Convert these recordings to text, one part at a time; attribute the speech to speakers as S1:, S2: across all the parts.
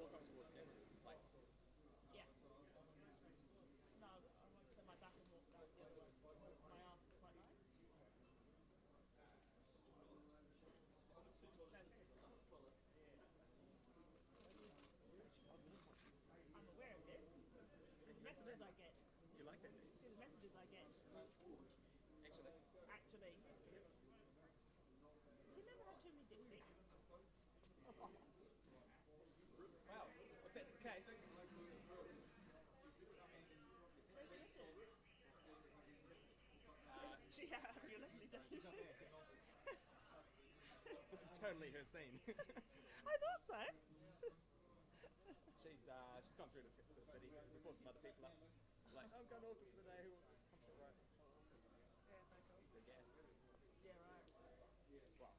S1: more come towards camera. Like,
S2: Yeah. No, I want to set my back and walk down the other way because my ass is quite nice. No, seriously. I'm aware of this. See the messages I get.
S1: you like that?
S2: See the messages I get.
S1: Actually,
S2: Actually, you never had too many dick pics.
S1: wow. If that's the case,
S2: Where's your missus? She you luckily don't.
S1: this is totally her scene.
S2: I thought so.
S1: she's gone through the city. We brought some other people up. Like, I'm going to Auckland for the day. Who wants to come for a ride?
S2: Yeah, thank you.
S1: The gas.
S2: Yeah, right.
S1: Well,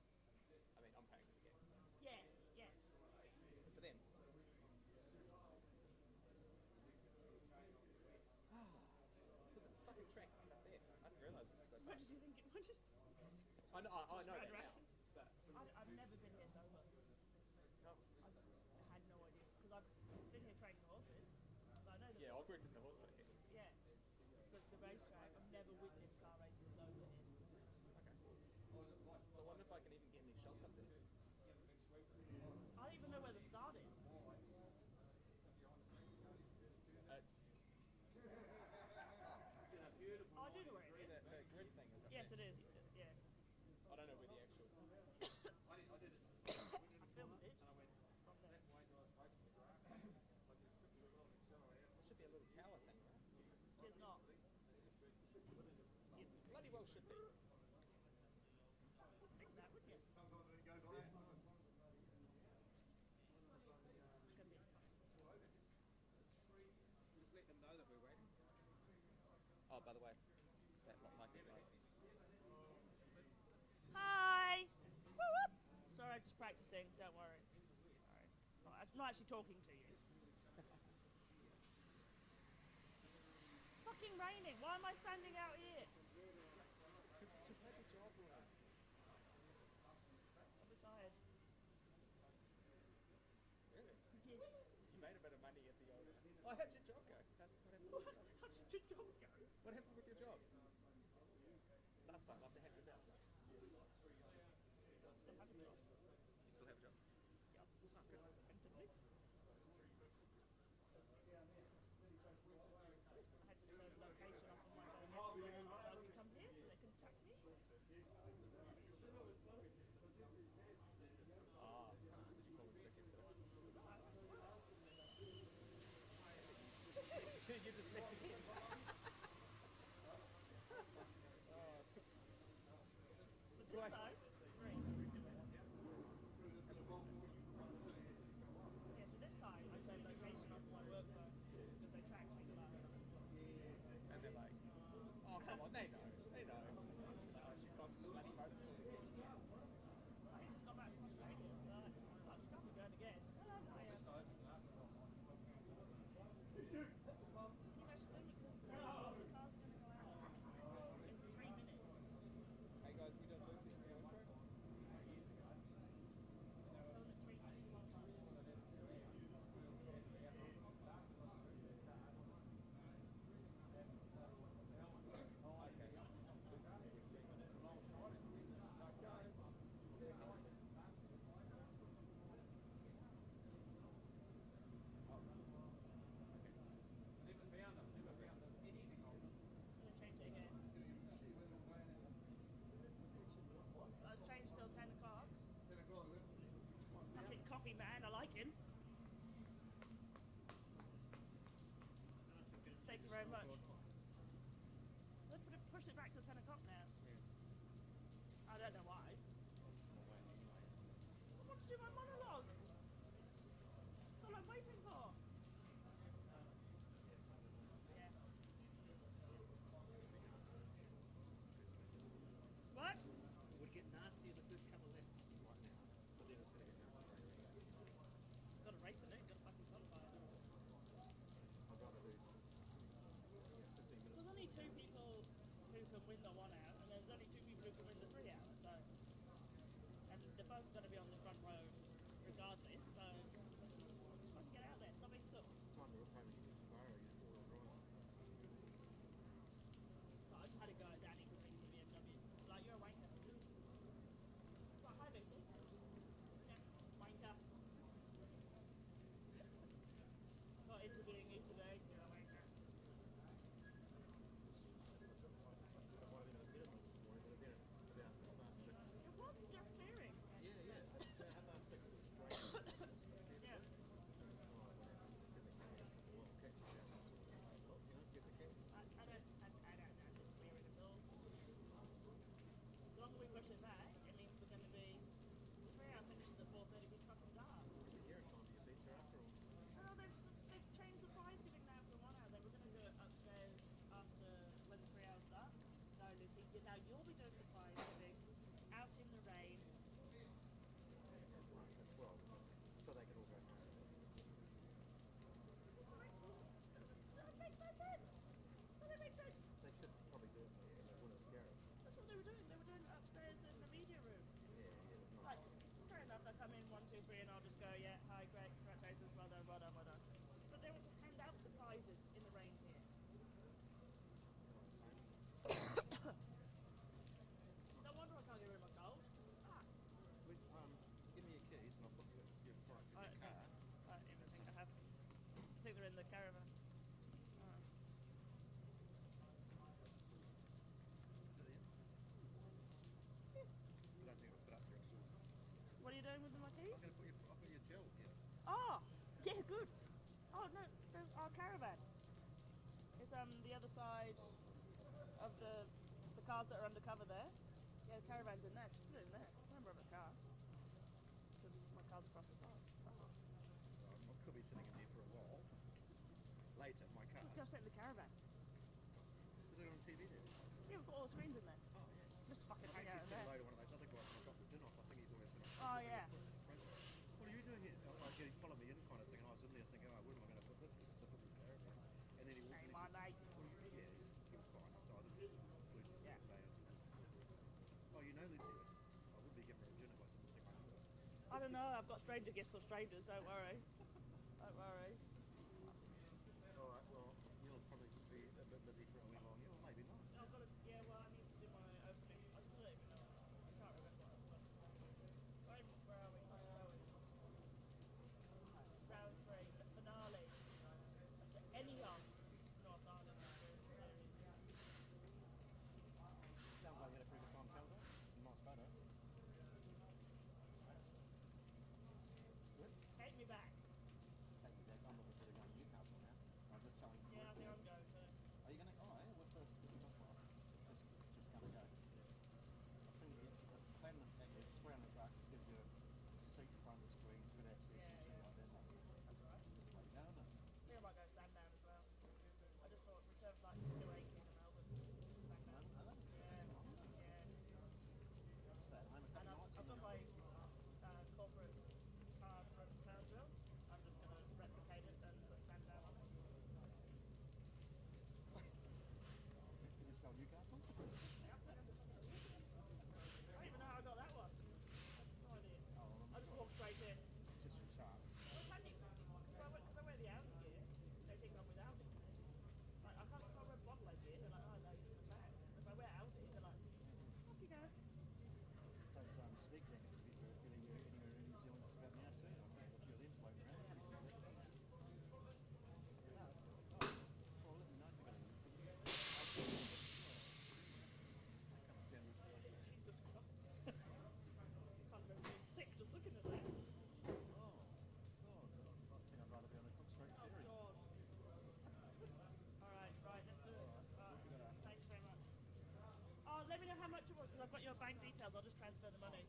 S1: I mean, I'm paying for the gas.
S2: Yeah, yeah.
S1: For them. So the fucking track is up there. I didn't realise it was so.
S2: What did you think it was?
S1: I know
S2: Just
S1: that
S2: ride
S1: now.
S2: around.
S1: But
S2: I've never been here sober.
S1: no.
S2: I had no idea because I've been here training horses, so I know the
S1: Yeah, I've worked in the horse track.
S2: yeah. The racetrack. I've never witnessed car racing sober here.
S1: Okay. So I wonder if I can even get any shots up there.
S2: I don't even know where the start is.
S1: It's
S2: Oh, I do know where it is.
S1: the grid thing is up
S2: Yes,
S1: there.
S2: it is. Yes.
S1: I don't know where the actual.
S2: I filmed it from there.
S1: There should be a little tower thing, right?
S2: It's not.
S1: Bloody well should be.
S2: You'd think that, wouldn't you? It's gonna be fun.
S1: Just let them know that we're waiting. Oh, by the way, that mic is live.
S2: Hi! Woo whoop! Sorry, I'm just practicing. Don't worry. Alright. I'm not actually talking to you. Fucking raining. Why am I standing out here?
S1: Because it's too bad the job run.
S2: I'm retired.
S1: Really?
S2: Yes.
S1: You made a bit of money at the old. Oh, how'd your job go? What happened with your job?
S2: How did your job go?
S1: What happened with your job? Last time after having that.
S2: I still have a job.
S1: You still have a job?
S2: Yeah, it's not good effectively. I had to turn the location off on my phone yesterday so I could come here so they can track me.
S1: Ah, did you call it sick yesterday? You just left again.
S2: But this
S1: Twice.
S2: time, three. Yeah, for this time I turned location off my work phone because they tracked me the last time.
S1: And they're like, oh, come on, they know. Oh, she's gone to the bloody motorsport again.
S2: I just got back from Australia. Like, oh, she can't be going again. Hello, I am. You know, she's busy because the car's going to go out in 3 minutes.
S1: Hey guys, we done Lucy's new intro?
S2: Tell them it's 3 minutes.
S1: Okay. Lucy says we're 3 minutes.
S2: I'm going to change it again. Let's change till 10 o'clock.
S3: 10 o'clock then?
S2: Fucking coffee man, I like him. Thank you very much. Let's push it back to 10 o'clock now. I don't know why. I want to do my monologue. That's all I'm waiting for. Yeah. What?
S3: It would get nasty in the first couple of laps right now, but then it's going to get nasty.
S2: Got a race in it, got a fucking qualify.
S3: I'd rather do 15 minutes.
S2: There's only 2 people who can win the 1 hour, and there's only 2 people who can win the 3 hour, so. And they're both going to be on the front row regardless, so. Just fucking get the caravan. Alright.
S3: I don't think it'll fit up here.
S2: What are you doing with my keys?
S3: I've got your gel here.
S2: Oh, yeah, good. Oh no, there's our caravan. It's the other side of the cars that are undercover there. Yeah, the caravan's in there. Just put it in there. Remember of the car. Because my car's across the side.
S3: I could be sitting in there for a while. Later, my car.
S2: Go sit in the caravan.
S3: Is it on TV there?
S2: Yeah, we've got all the screens in there.
S3: Oh yeah.
S2: Just fucking
S3: I've
S2: hang out
S3: actually
S2: in
S3: seen
S2: there.
S3: later one of those other guys when I dropped the din off. I think he's always been on.
S2: Oh yeah.
S3: What are you doing here? Like, he followed me in kind of thing, and I was in there thinking, oh, where am I going to put this? Because this is caravan. And then he walked
S2: Hey,
S3: in
S2: my
S3: and
S2: mate.
S3: yeah, he was fine. So this is Lucy's
S2: Yeah.
S3: birthday. Oh, you know Lucy? I would be giving her a gin if I didn't think I knew her.
S2: I don't know. I've got stranger gifts of strangers. Don't worry. Don't worry.
S3: All right, well, you'll probably be a bit busy for a wee while yet, or maybe not.
S2: I've got to. Yeah, well, I need to do my opening. I still don't even know. I can't remember what I was supposed to say. Where are we? Round 3, the finale of the ENEOS North Island series.
S3: Sounds like you had a pretty good time, Calvin. Some nice photos. Good?
S2: Take me back.
S3: Take me back. I'm looking for the going to Newcastle now. I'm just telling you.
S2: Yeah, I think I'm going to.
S3: Are you going to? Oh, yeah, with the bus line. Just going to go. I think there's a platinum package, square on the trucks, gives you a seat in front of the screen, good access and shit like that. That's right. Just like that, isn't it?
S2: I think I might go Sandown as well. I just thought return flights for 280 to Melbourne. Sandown.
S3: Are they?
S2: Yeah.
S3: Stay at home a
S2: And
S3: couple nights.
S2: I've got my corporate card from Townsville. I'm just going to replicate it and put Sandown on it.
S3: You just go to Newcastle?
S2: I don't even know how I got that one. No idea. I just walked straight in.
S3: Just from Sharp.
S2: Well, it's handy. Because I wear the Audi gear, they think I'm with Audi. Like, I can't wear Boblo gear, they're like, oh no, you're just a fan. If I wear Audi, they're like, off you go.
S3: Those speak tickets to be for anywhere in New Zealand just about now too. I think a few of them floating around. Pretty cool. Yeah, that's cool. Oh, well, let me know if you're going to comes down with
S2: Jesus Christ. Can't remember being sick just looking at that.
S3: I think I'd rather be on the Cook Street ferry.
S2: God. Alright, right, let's do it. Thanks very much. Oh, let me know how much it was, because I've got your bank details. I'll just transfer the money.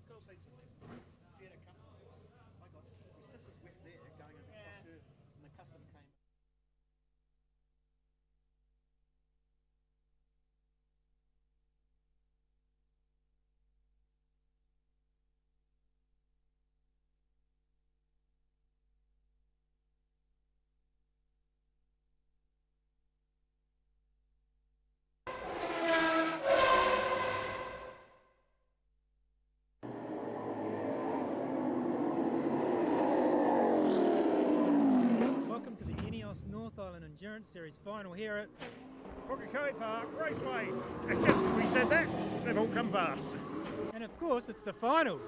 S3: Cool seats in there. She had a custom. I got it's just as wet there going across her, and the custom came.
S4: Welcome to the ENEOS North Island Endurance Series final here at
S5: Pukekohe Park Raceway. And just as we said that, they've all come past.
S4: and of course it's the final.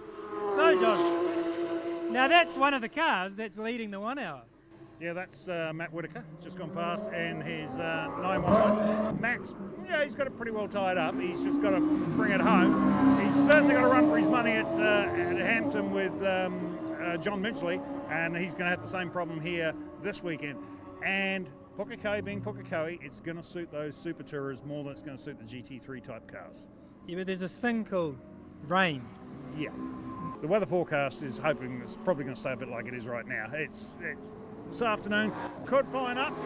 S4: So John, now that's one of the cars that's leading the 1 hour.
S5: Yeah, that's Matt Whitaker, just gone past, and his 911. Matt's, yeah, he's got it pretty well tied up. He's just got to bring it home. He's certainly got to run for his money at Hampton with John Minchley, and he's going to have the same problem here this weekend. And Pukekohe being Pukekohe, it's going to suit those super tourers more than it's going to suit the GT3 type cars.
S4: Yeah, but there's this thing called rain.
S5: Yeah. The weather forecast is hoping it's probably going to stay a bit like it is right now. It's this afternoon could fine up.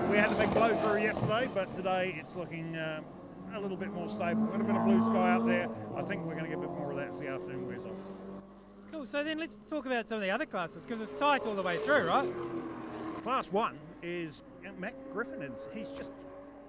S5: We had a big blow through yesterday, but today it's looking a little bit more stable. We've got a bit of blue sky out there. I think we're going to get a bit more of that as the afternoon wears on.
S4: Cool, so then let's talk about some of the other classes, because it's tight all the way through, right?
S5: Class 1 is Matt Griffin.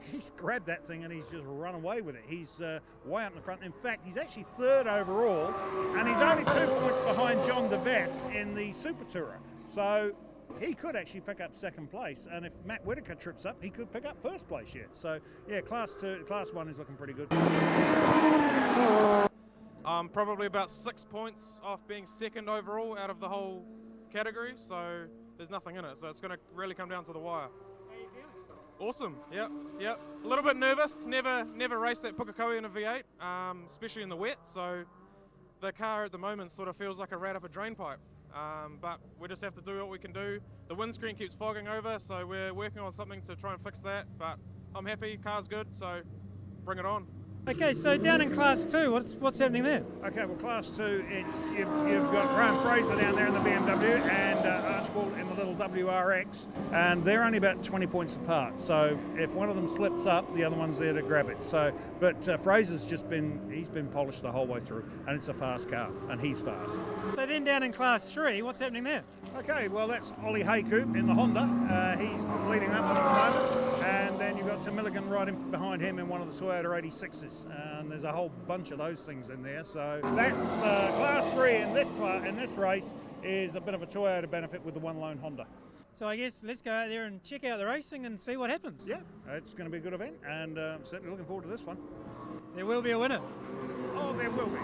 S5: He's grabbed that thing and he's just run away with it. He's way up in the front. In fact, he's actually third overall, and he's only 2 points behind John DeVeth in the Super Tourer. So he could actually pick up second place, and if Matt Whitaker trips up, he could pick up first place yet. So yeah, Class 1 is looking pretty good.
S6: Probably about 6 points off being second overall out of the whole category, so there's nothing in it. So it's going to really come down to the wire.
S4: How are you feeling?
S6: Awesome. Yep. A little bit nervous. Never raced that Pukekohe in a V8, especially in the wet. So the car at the moment sort of feels like a rat up a drain pipe. But we just have to do what we can do. The windscreen keeps fogging over, so we're working on something to try and fix that. But I'm happy. Car's good. So bring it on.
S4: Okay, so down in Class 2, what's happening there?
S5: Okay, well, Class 2, it's you've got Graham Fraser down there in the BMW and Archibald in the little WRX, and they're only about 20 points apart. So if one of them slips up, the other one's there to grab it. So, but Fraser's he's been polished the whole way through, and it's a fast car, and he's fast.
S4: So then down in Class 3, what's happening there?
S5: Okay, well, that's Ollie Haycoop in the Honda. He's leading that one at the moment, and then you've got Tim Milligan right in behind him in one of the Toyota 86s. And there's a whole bunch of those things in there. So that's Class 3 in this race is a bit of a Toyota benefit with the one lone Honda.
S4: So I guess let's go out there and check out the racing and see what happens.
S5: Yeah, it's going to be a good event, and certainly looking forward to this one.
S4: There will be a winner.
S5: Oh, there will be.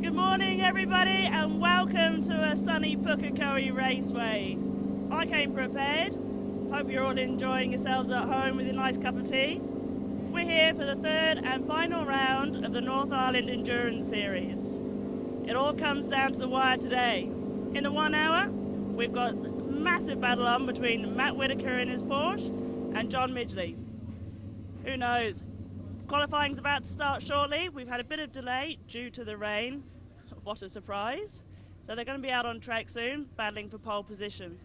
S2: Good morning everybody and welcome to a sunny Pukekohe Raceway. I came prepared. Hope you're all enjoying yourselves at home with a nice cup of tea. We're here for the third and final round of the North Island Endurance Series. It all comes down to the wire today. In the 1 hour, we've got a massive battle on between Matt Whitaker in his Porsche and John Midgley. Who knows? Qualifying's about to start shortly. We've had a bit of delay due to the rain. What a surprise. So they're going to be out on track soon, battling for pole position.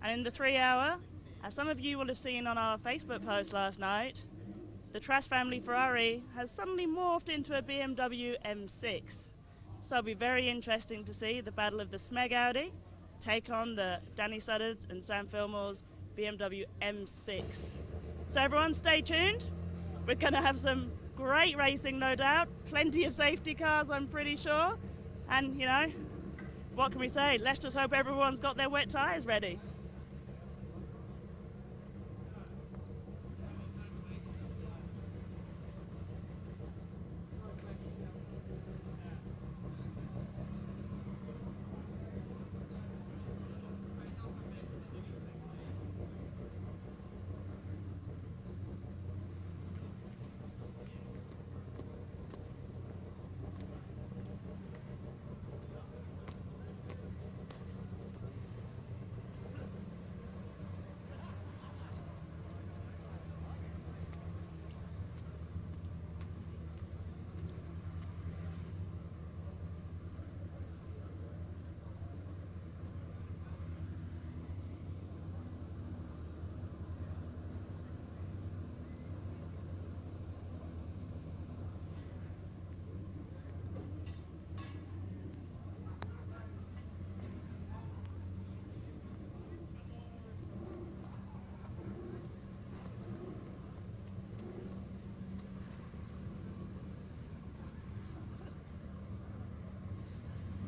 S2: And in the 3 hour, as some of you will have seen on our Facebook post last night, the Trask family Ferrari has suddenly morphed into a BMW M6. So it'll be very interesting to see the battle of the Smeg Audi take on the Danny Suddards and Sam Fillmore's BMW M6. So everyone stay tuned. We're going to have some great racing, no doubt. Plenty of safety cars, I'm pretty sure. And, you know, what can we say? Let's just hope everyone's got their wet tyres ready.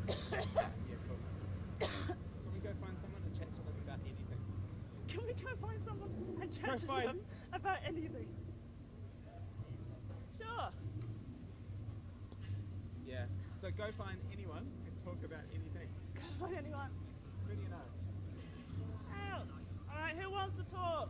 S1: Yeah, cool. Can we go find someone and chat to them about anything?
S2: Can we go find someone and
S1: Go
S2: chat to
S1: find-
S2: them about anything? Sure.
S1: Yeah. So go find anyone and talk about anything.
S2: Go find anyone.
S1: Who do you know?
S2: Out. All right, who wants to talk?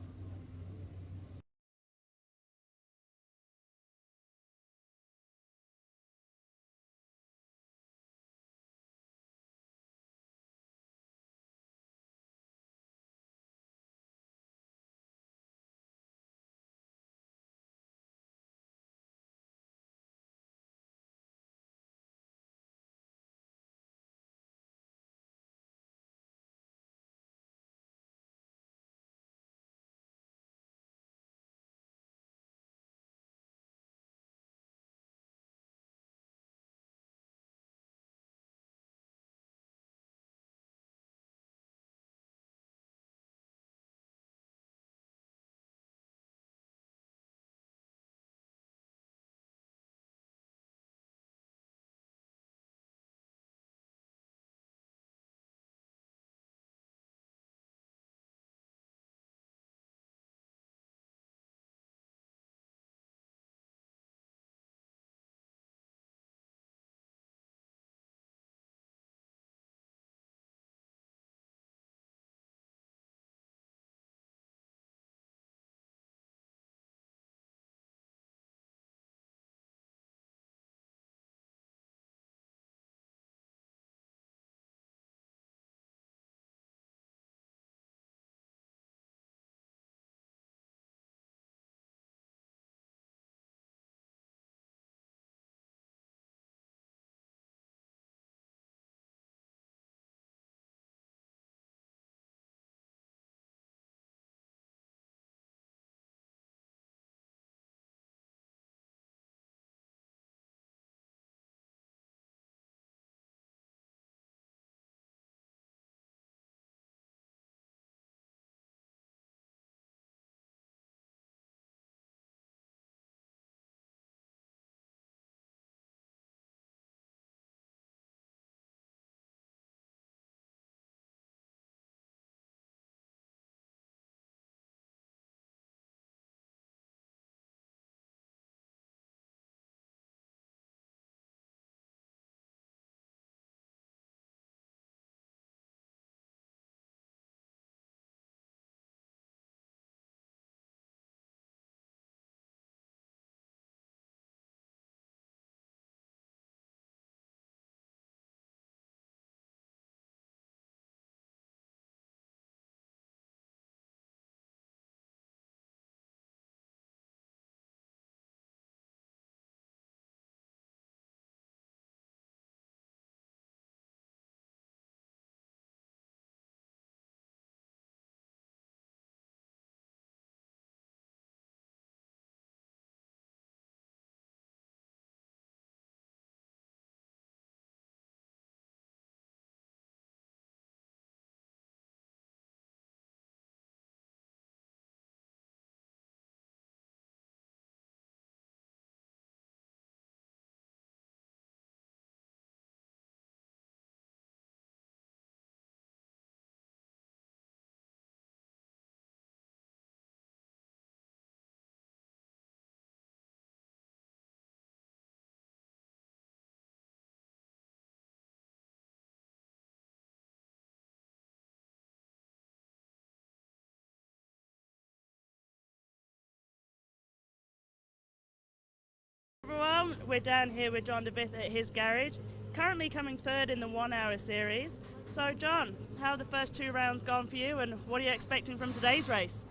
S2: John, we're down here with John DeVith at his garage, currently coming third in the 1 hour series. So John, how have the first 2 rounds gone for you, and what are you expecting from today's race?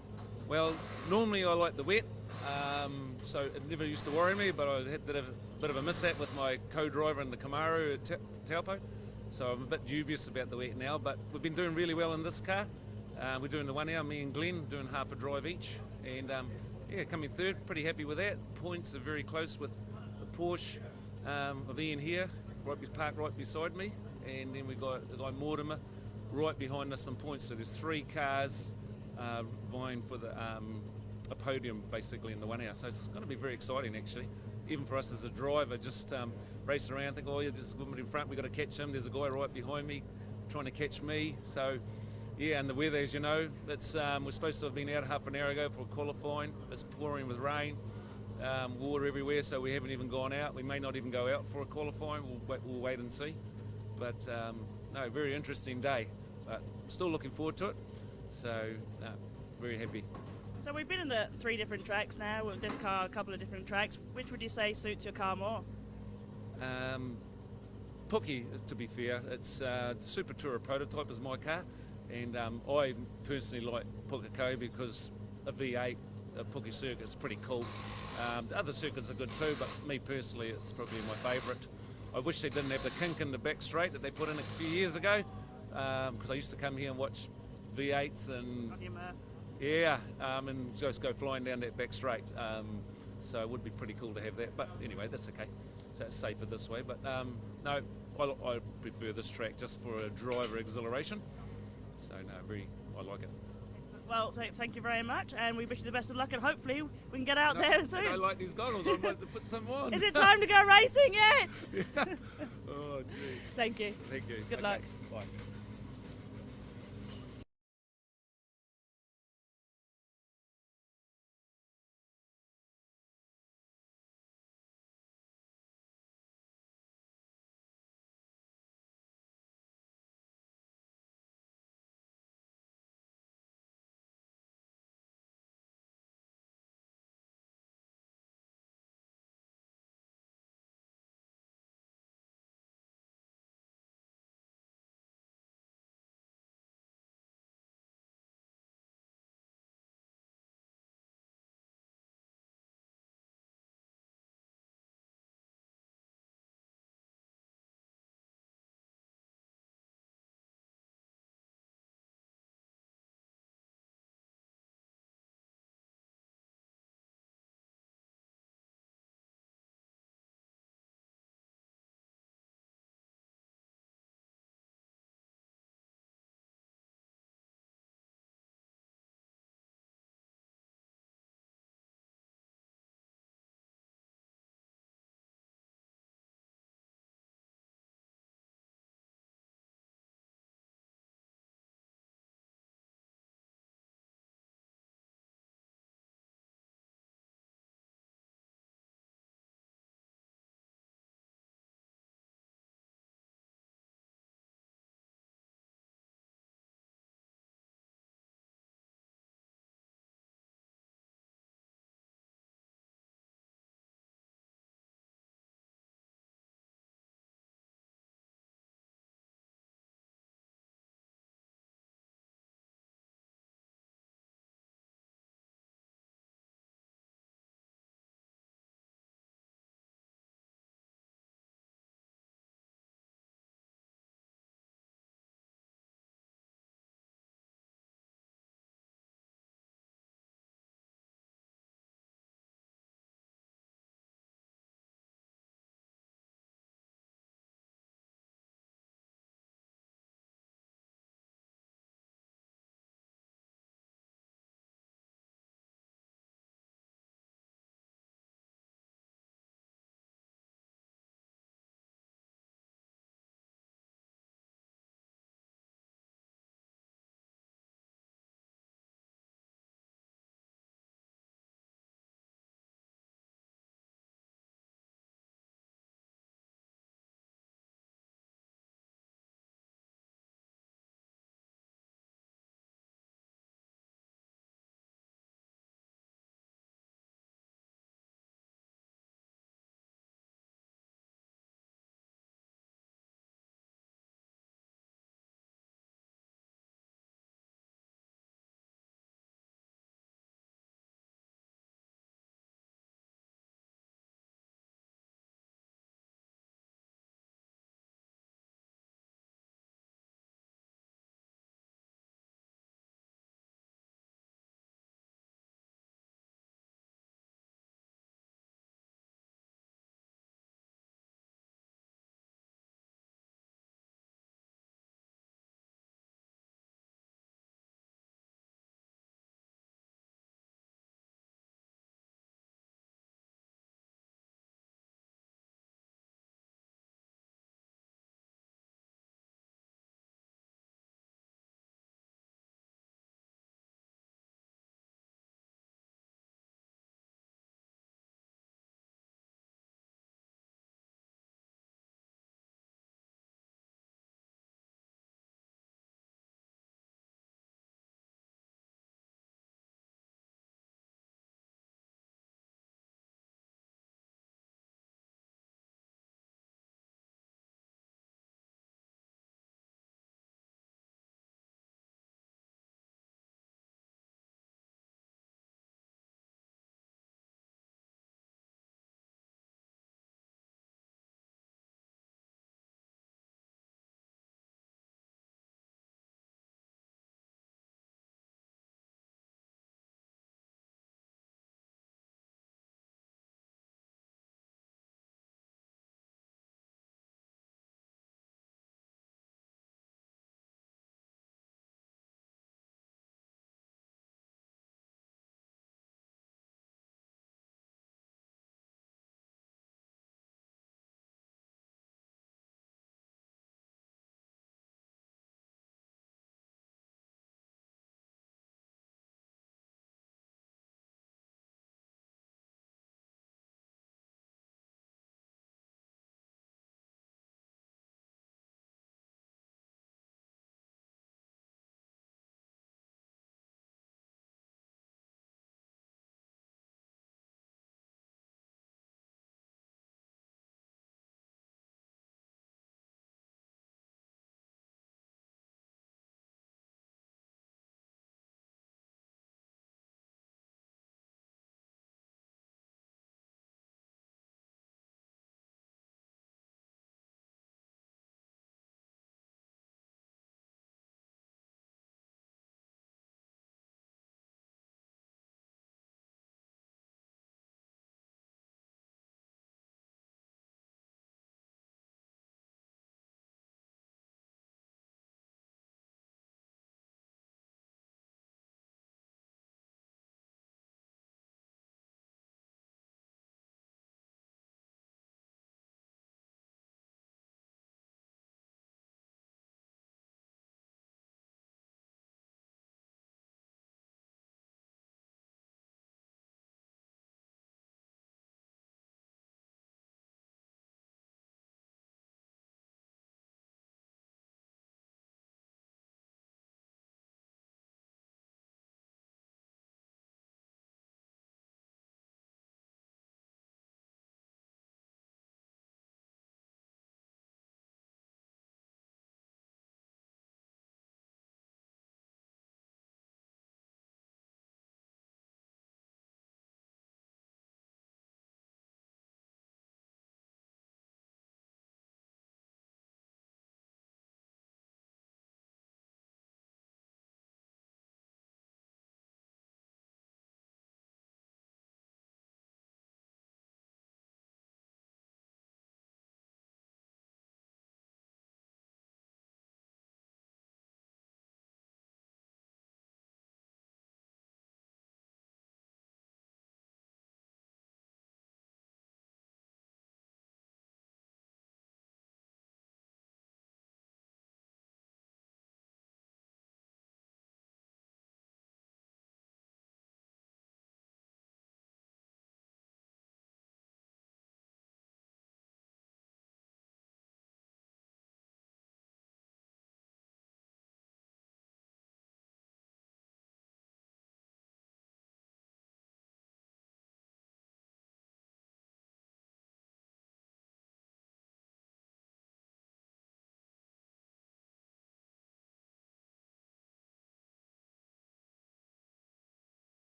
S7: Well, normally I like the wet, so it never used to worry me, but I had a bit of a mishap with my co-driver in the Camaro at Taupo, so I'm a bit dubious about the wet now, but we've been doing really well in this car. We're doing the 1 hour, me and Glenn, doing half a drive each, and yeah, coming third, pretty happy with that. Points are very close with the Porsche of Ian here, parked right beside me, and then we've got the guy Mortimer right behind us on points, so there's 3 cars vying for a podium basically in the 1 hour, so it's going to be very exciting actually, even for us as a driver, just racing around, think, oh yeah, there's a woman in front, we've got to catch him, there's a guy right behind me trying to catch me, so yeah, and the weather, as you know, it's we're supposed to have been out half an hour ago for qualifying, it's pouring with rain, water everywhere, so we haven't even gone out, we may not even go out for a qualifying, we'll wait and see, but no, very interesting day, but still looking forward to it, so very happy.
S2: So we've been in the 3 different tracks now, with this car a couple of different tracks. Which would you say suits your car more?
S7: Pookie, to be fair, it's Super Tourer prototype is my car, and I personally like Pukekohe because a V8, a Pookie circuit is pretty cool. The other circuits are good too, but me personally, it's probably my favourite. I wish they didn't have the kink in the back straight that they put in a few years ago, because I used to come here and watch V8s and yeah, and just go flying down that back straight. So it would be pretty cool to have that. But anyway, that's okay. So it's safer this way. But no, I prefer this track just for a driver exhilaration. So no, I like it.
S2: Well, thank you very much, and we wish you the best of luck, and hopefully we can get out there soon.
S7: I like these goggles. I might put some on.
S2: Is it time to go racing yet?
S7: Oh, gee.
S2: Thank you.
S7: Thank you.
S2: Good luck.
S7: Bye.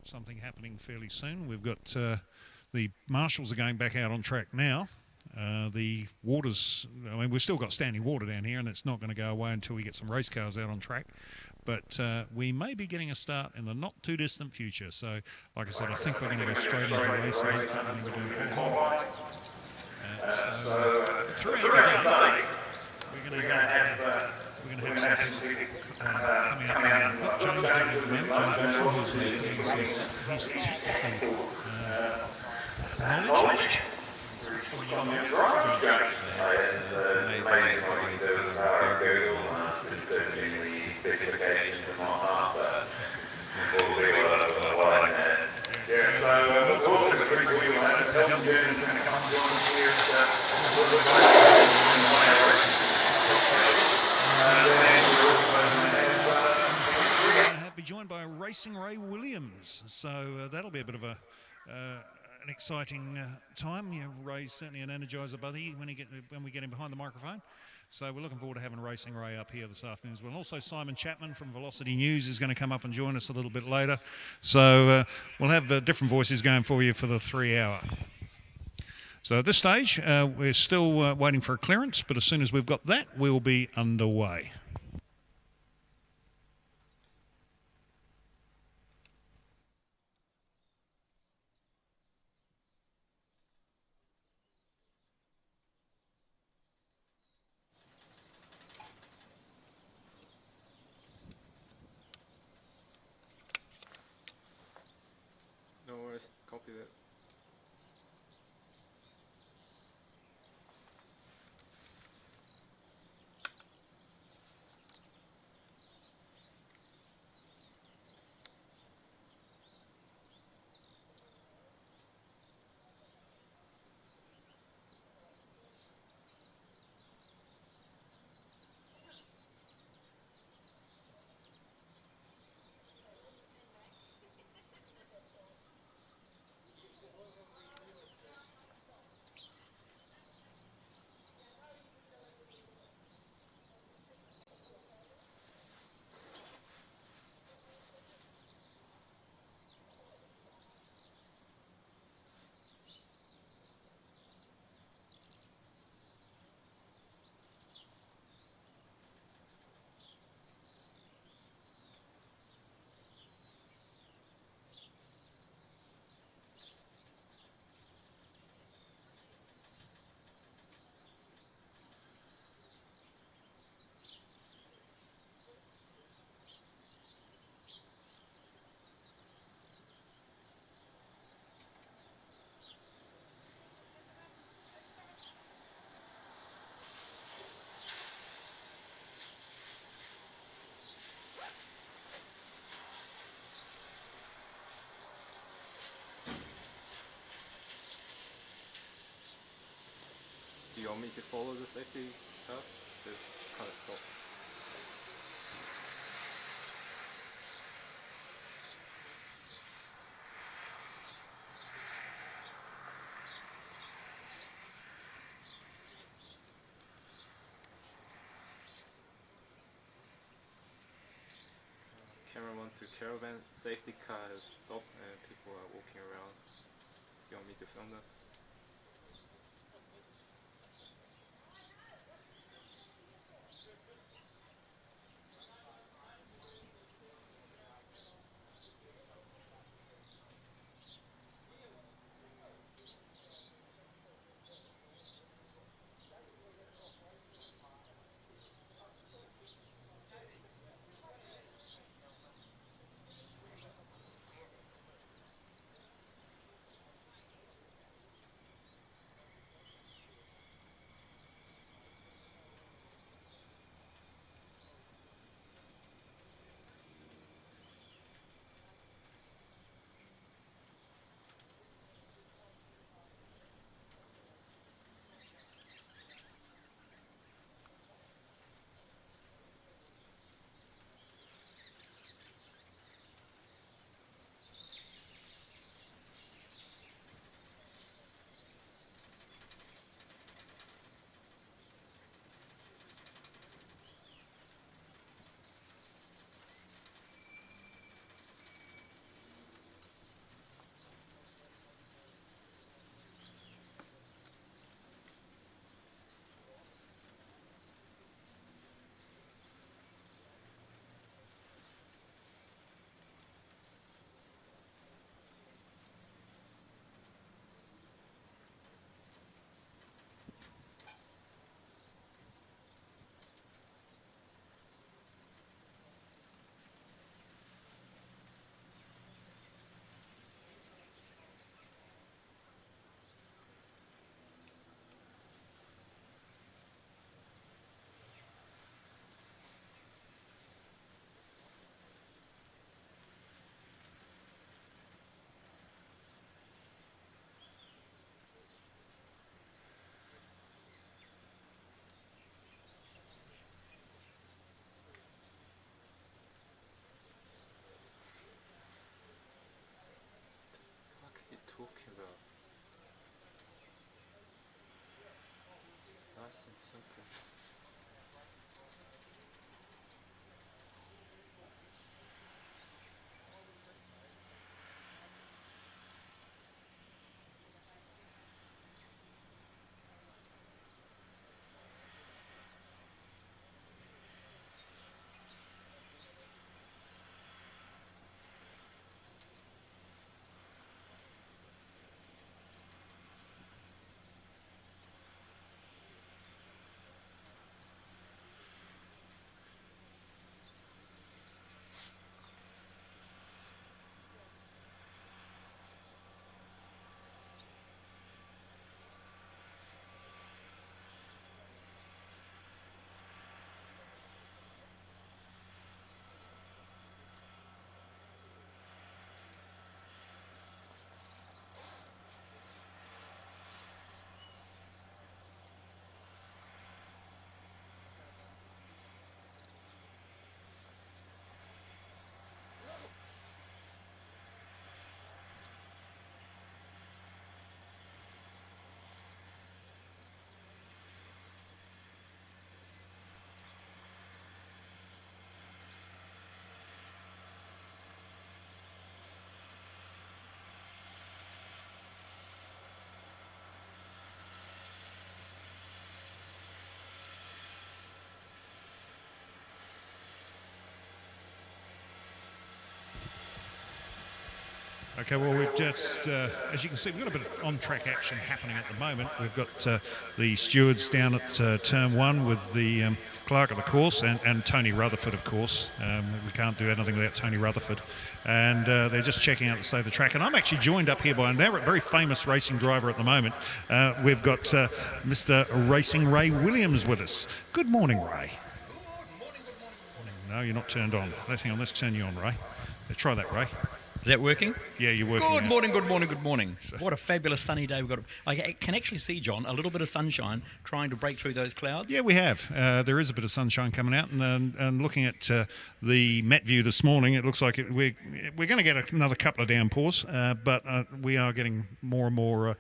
S5: something happening fairly soon. We've got the marshals are going back out on track now. The waters, I mean, we've still got standing water down here, and it's not going to go away until we get some race cars out on track. But we may be getting a start in the not too distant future. So, like I said, I think we're going to go straight into the race. I don't think we're going to be doing qualifying. So throughout the day, we're going to have some people coming up. We've got James there at the moment, James Russell, who's going to give us his technical knowledge. Switched on your right, James.
S8: It's amazing what you do Google and searching the specifications and whatnot, but we'll be able to yeah, so we'll also got 3 wheel owners. Elton Journ's going to come and join us here
S5: at be joined by Racing Ray Williams, so that'll be a bit of an exciting time. Yeah, Ray's certainly an energizer buddy when we get him behind the microphone. So we're looking forward to having Racing Ray up here this afternoon as well. Also, Simon Chapman from Velocity News is going to come up and join us a little bit later. So we'll have different voices going for you for the 3 hour. So at this stage, we're still waiting for a clearance, but as soon as we've got that, we'll be underway.
S6: No worries, copy that. Do you want me to follow the safety path? Just kind of stop. Camera 1 to caravan, safety car has stopped and people are walking around. Do you want me to film this?
S5: Okay, well, we've just, as you can see, we've got a bit of on-track action happening at the moment. We've got the stewards down at turn one with the clerk of the course and Tony Rutherford, of course. We can't do anything without Tony Rutherford. And they're just checking out the state of the track. And I'm actually joined up here by a very famous racing driver at the moment. We've got Mr. Racing Ray Williams with us. Good morning, Ray.
S9: Good morning.
S5: No, you're not turned on. Hang on, let's turn you on, Ray. Try that, Ray.
S9: Is that working?
S5: Yeah, you're working.
S9: Good morning. What a fabulous sunny day we've got. I can actually see, John, a little bit of sunshine trying to break through those clouds.
S5: Yeah, we have. There is a bit of sunshine coming out, and looking at the Met view this morning, it looks like we're going to get another couple of downpours, but we are getting more and more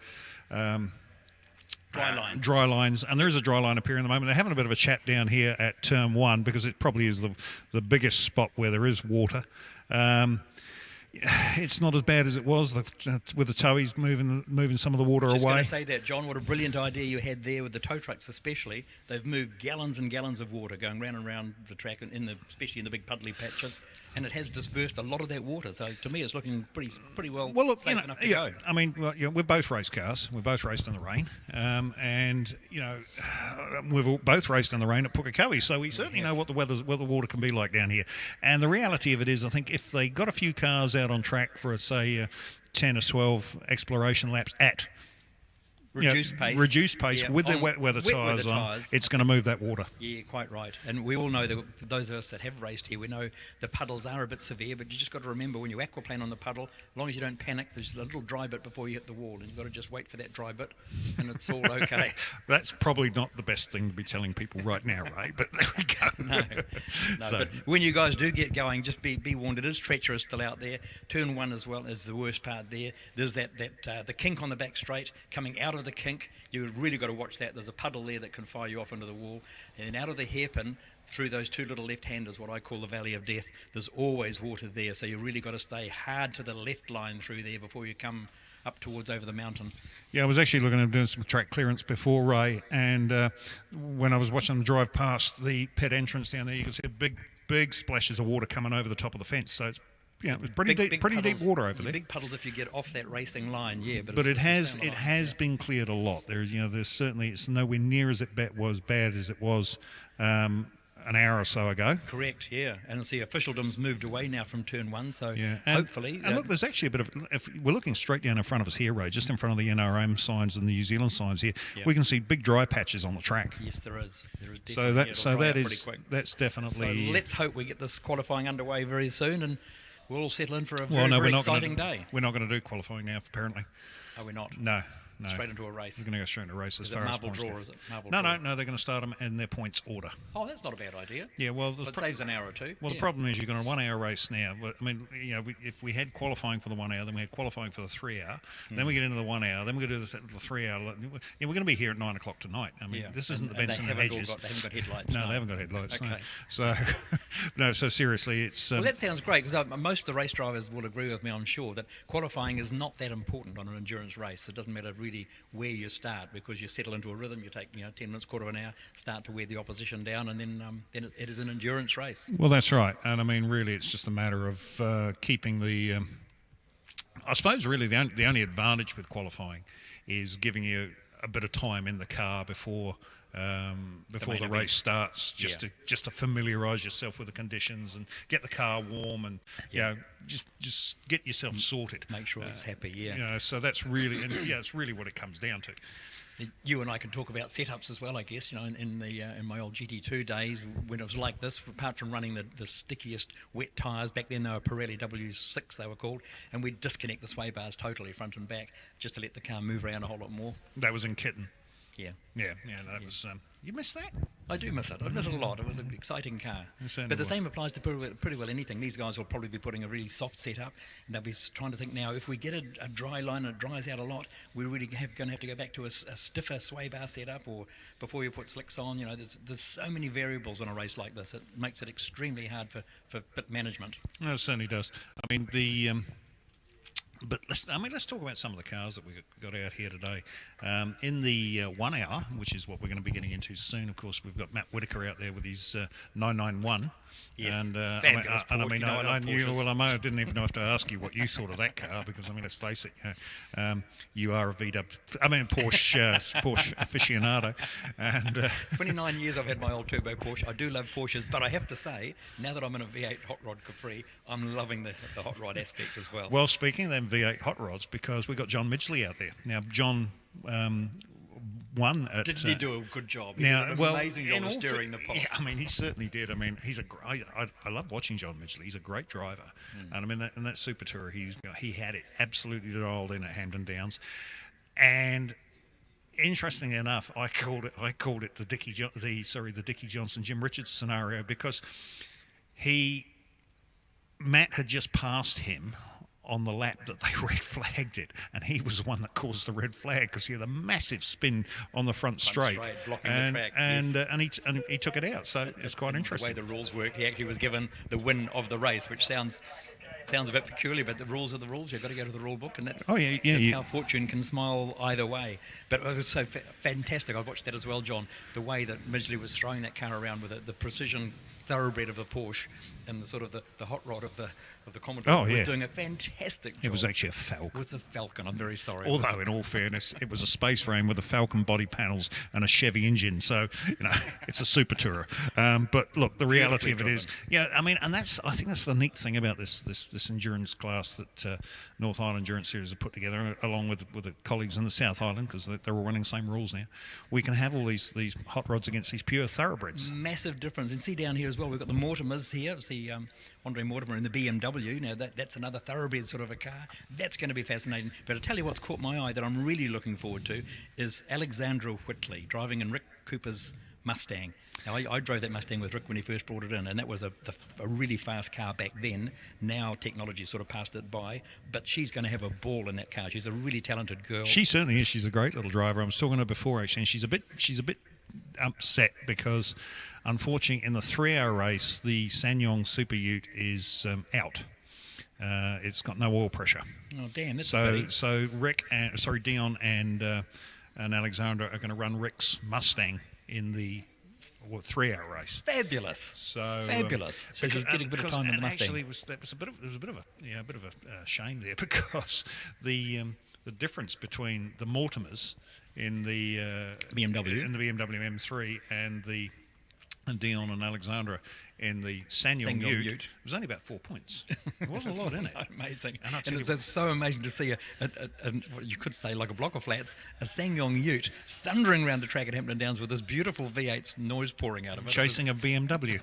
S5: dry lines, and there is a dry line up here in the moment. They're having a bit of a chat down here at turn one because it probably is the biggest spot where there is water. It's not as bad as it was with the towies moving some of the water away.
S9: Just going to say that, John, what a brilliant idea you had there with the tow trucks especially. They've moved gallons and gallons of water going round and round the track, especially in the big puddly patches, and it has dispersed a lot of that water. So to me it's looking pretty well look, safe enough to go.
S5: I mean, we're both race cars. We've both raced in the rain, and we've both raced in the rain at Pukekohe, so we certainly know what the water can be like down here. And the reality of it is, I think if they got a few cars out on track for, say, 10 or 12 exploration laps at reduced pace
S9: yeah,
S5: with the wet weather tyres on, it's going to move that water.
S9: Yeah, quite right. And we all know that those of us that have raced here, we know the puddles are a bit severe, but you just got to remember when you aquaplane on the puddle, as long as you don't panic, there's a little dry bit before you hit the wall, and you've got to just wait for that dry bit, and it's all okay.
S5: That's probably not the best thing to be telling people right now, Ray, but there we go.
S9: No, but when you guys do get going, just be warned, it is treacherous still out there. Turn one as well is the worst part there. There's the kink on the back straight coming out of the kink. You've really got to watch that. There's a puddle there that can fire you off into the wall, and out of the hairpin through those two little left-handers, what I call the Valley of Death, there's always water there, so you really got to stay hard to the left line through there before you come up towards over the mountain. Yeah,
S5: I was actually looking at doing some track clearance before, Ray, and when I was watching them drive past the pit entrance down there, you could see big splashes of water coming over the top of the fence, so it's pretty deep water over there.
S9: Big puddles if you get off that racing line, yeah.
S5: But it has been cleared a lot. There's certainly, it's nowhere near as bad as it was an hour or so ago.
S9: Correct, yeah. And see, officialdom's moved away now from turn one, so
S5: yeah.
S9: Hopefully.
S5: And look, there's actually a bit of, if we're looking straight down in front of us here, Ray, just in front of the NRM signs and the New Zealand signs here, we can see big dry patches on the track.
S9: Yes, there is.
S5: That's definitely.
S9: So let's hope we get this qualifying underway very soon, and we'll all settle in for a very exciting day.
S5: We're not going to do qualifying now, apparently.
S9: Are we not?
S5: No. No.
S9: Straight into a race.
S5: They're going to go straight into a race as
S9: Is it
S5: far as
S9: marble
S5: points
S9: draw?
S5: go.
S9: Is it marble
S5: No,
S9: draw?
S5: no, they're going to start them in their points order.
S9: Oh, that's not a bad idea.
S5: Yeah, well,
S9: It saves an hour or two.
S5: Well,
S9: Yeah.
S5: the problem is you've got a 1 hour race now. I mean, if we had qualifying for the 1 hour, then we had qualifying for the 3 hour, then we get into the 1 hour, then we go to the 3 hour. We're going to be here at 9 o'clock tonight. I mean, this isn't the Benson and Hedges.
S9: They haven't got headlights.
S5: No, they haven't got headlights.
S9: Okay.
S5: No. So, no. So seriously, it's.
S9: Well, that sounds great because most of the race drivers will agree with me, I'm sure, that qualifying is not that important on an endurance race. It doesn't matter really where you start because you settle into a rhythm. You take 10 minutes, quarter of an hour, start to wear the opposition down, and then it is an endurance race.
S5: Well, that's right, and I mean, really, it's just a matter of keeping the. I suppose really the only advantage with qualifying is giving you a bit of time in the car before the race starts, just to familiarise yourself with the conditions and get the car warm and just get yourself sorted.
S9: Make sure it's happy. Yeah.
S5: So that's really it's really what it comes down to.
S9: You and I can talk about setups as well, I guess. In my old GT2 days, when it was like this, apart from running the stickiest wet tyres, back then they were Pirelli W6 they were called, and we'd disconnect the sway bars totally front and back just to let the car move around a whole lot more.
S5: That was in Kitten.
S9: Yeah.
S5: That was. You missed that?
S9: I do miss it. I miss it a lot. It was an exciting car. But the same applies to pretty well anything. These guys will probably be putting a really soft setup, and they'll be trying to think now, if we get a dry line and it dries out a lot, we're really going to have to go back to a stiffer sway bar setup, or before you put slicks on. There's so many variables on a race like this. It makes it extremely hard for pit management.
S5: No, it certainly does. I mean, But let's talk about some of the cars that we got out here today. In the 1 hour, which is what we're going to be getting into soon, of course, we've got Matt Whitaker out there with his 991.
S9: Yes,
S5: and
S9: fabulous Porsche.
S5: I knew. Well, I didn't even have to ask you what you thought of that car because let's face it, you are a Porsche aficionado. And
S9: 29 years I've had my old turbo Porsche. I do love Porsches, but I have to say, now that I'm in a V8 hot rod Capri, I'm loving the hot rod aspect as well.
S5: Well, speaking of them V8 hot rods, because we've got John Midgley out there now. John won at.
S9: Didn't he do a good job? He did an amazing job of steering the pot.
S5: Yeah, he certainly did. He's I love watching John Midgley. He's a great driver, and in that Super Tourer, he had it absolutely dialed in at Hampton Downs, and. Interestingly enough, I called it the Dickie Johnson Jim Richards scenario because Matt had just passed him on the lap that they red flagged it, and he was the one that caused the red flag because he had a massive spin on the front straight,
S9: blocking
S5: and,
S9: the track,
S5: and he took it out. So it's quite interesting.
S9: The way the rules worked, he actually was given the win of the race, which sounds a bit peculiar, but the rules are the rules. You've got to go to the rule book, and that's how fortune can smile either way. But it was so fantastic. I watched that as well, John, the way that Midgley was throwing that car around with the precision thoroughbred of a Porsche and the sort of the hot rod of the Commodore was doing a fantastic job.
S5: It was actually a Falcon.
S9: It was a Falcon, I'm very sorry.
S5: Although, in all fairness, it was a space frame with a Falcon body panels and a Chevy engine, so, it's a Super Tourer. But look, the reality of it is, I think that's the neat thing about this endurance class that North Island Endurance Series have put together, along with the colleagues in the South Island, because they're all running the same rules now. We can have all these hot rods against these pure thoroughbreds.
S9: Massive difference. And see down here as well, we've got the Mortimers here. See Andre Mortimer in the BMW. Now that's another thoroughbred sort of a car. That's going to be fascinating. But I'll tell you what's caught my eye that I'm really looking forward to is Alexandra Whitley driving in Rick Cooper's Mustang. Now, I drove that Mustang with Rick when he first brought it in, and that was a really fast car back then. Now technology sort of passed it by, but she's going to have a ball in that car. She's a really talented girl.
S5: She certainly is. She's a great little driver. I was talking to her before, actually, and she's a bit upset because, unfortunately, in the 3 hour race, the Sanyong Super Ute is out. It's got no oil pressure.
S9: Oh, damn! That's
S5: so Dion and Alexandra are going to run Rick's Mustang in the 3 hour race.
S9: Fabulous. So she's getting a bit of time in the Mustang.
S5: Actually, it was a bit of a shame there because the difference between the Mortimers in the
S9: BMW
S5: M3 and the and Dion and Alexandra in the Sanyong Ute. It was only about 4 points. There wasn't a lot in it.
S9: Amazing.
S5: And
S9: It's so amazing to see what you could say like a block of flats, a Sanyong Ute thundering around the track at Hampton Downs with this beautiful V8's noise pouring out of it.
S5: Chasing a BMW.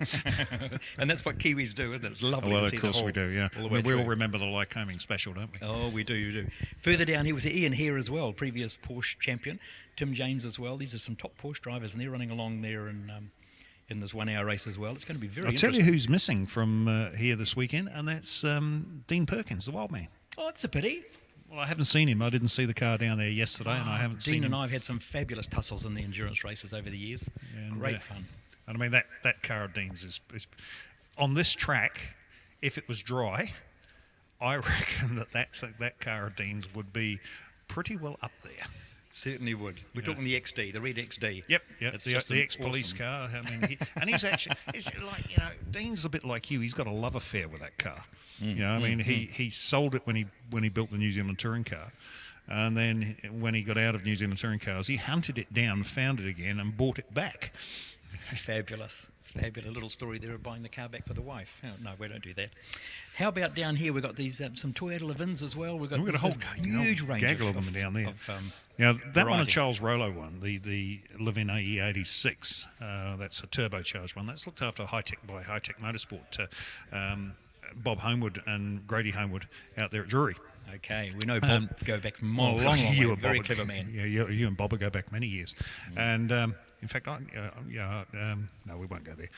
S9: And that's what Kiwis do, isn't it? It's lovely
S5: Well,
S9: to see
S5: of course we do, yeah. We all remember the Lycoming special, don't we?
S9: Oh, we do, you do. Further down here was Ian Hare as well, previous Porsche champion. Tim James as well. These are some top Porsche drivers, and they're running along there in this 1 hour race as well. It's going to be very interesting.
S5: I'll tell you who's missing from here this weekend, and that's Dean Perkins, the wild man.
S9: Oh, it's a pity.
S5: Well, I haven't seen him. I didn't see the car down there yesterday, and I haven't seen him.
S9: Dean and I have had some fabulous tussles in the endurance races over the years.
S5: And,
S9: great fun.
S5: And I mean, that car of Dean's is on this track. If it was dry, I reckon that car of Dean's would be pretty well up there.
S9: Certainly would. We're talking the XD, the red XD.
S5: Yep. The ex-police car. I mean, he's actually, it's like, Dean's a bit like you. He's got a love affair with that car. He sold it when he built the New Zealand touring car, and then when he got out of New Zealand touring cars, he hunted it down, found it again, and bought it back.
S9: Fabulous. Fabulous little story there of buying the car back for the wife. Oh, no, we don't do that. How about down here? We've got these some Toyota Levins as well. We've got
S5: a whole
S9: huge range
S5: gaggle of them down there. That one, a Charles Rollo one, the Levin AE86. That's a turbocharged one. That's looked after by High Tech Motorsport. Bob Homewood and Grady Homewood out there at Drury.
S9: Okay, we know Bob go back long way. Very clever man.
S5: Yeah, you and Bob go back many years. And in fact, no, we won't go there.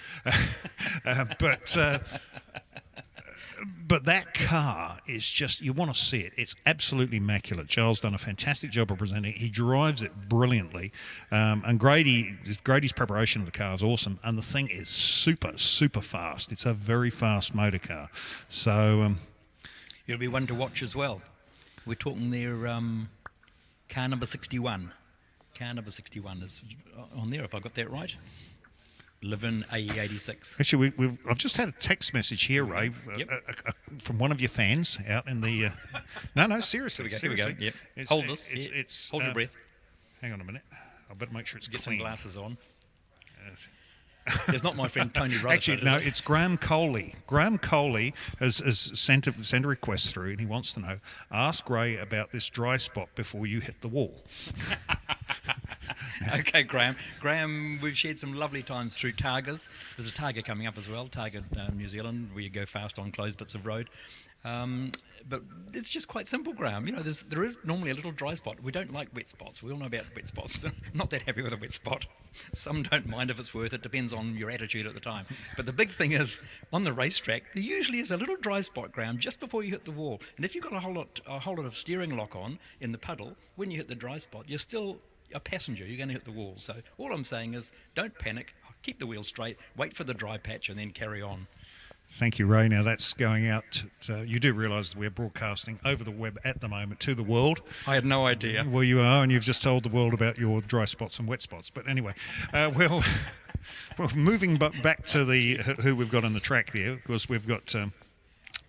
S5: But that car is just, you want to see it. It's absolutely immaculate. Charles done a fantastic job of presenting it. He drives it brilliantly. And Grady's preparation of the car is awesome. And the thing is super, super fast. It's a very fast motor car. So
S9: it'll be one to watch as well. We're talking there, car number 61. Car number 61 is on there, if I got that right. Levin AE86.
S5: Actually, I've just had a text message here, Ray, from one of your fans out in the... No, seriously.
S9: Here we go. Yep. Hold this. Hold your breath.
S5: Hang on a minute. I better make sure it's
S9: Get
S5: clean.
S9: some glasses on. There's not my friend Tony Rutherford.
S5: Actually, no, it's Graham Coley. Graham Coley has sent a request through, and he wants to know, ask Ray about this dry spot before you hit the wall.
S9: Okay, Graham. Graham, we've shared some lovely times through Targas. There's a Targa coming up as well, Targa New Zealand, where you go fast on closed bits of road. But it's just quite simple, Graham. There is normally a little dry spot. We don't like wet spots. We all know about wet spots. Not that happy with a wet spot. Some don't mind if it's worth it. Depends on your attitude at the time. But the big thing is, on the racetrack, there usually is a little dry spot, Graham, just before you hit the wall. And if you've got a whole lot of steering lock on in the puddle, when you hit the dry spot, you're still a passenger. You're going to hit the wall. So all I'm saying is, don't panic. Keep the wheel straight. Wait for the dry patch, and then carry on.
S5: Thank you, Ray. Now that's going out. You do realise that we're broadcasting over the web at the moment to the world.
S9: I had no idea.
S5: Well, you are, and you've just told the world about your dry spots and wet spots. But anyway, well, moving back to the who we've got on the track there, because we've got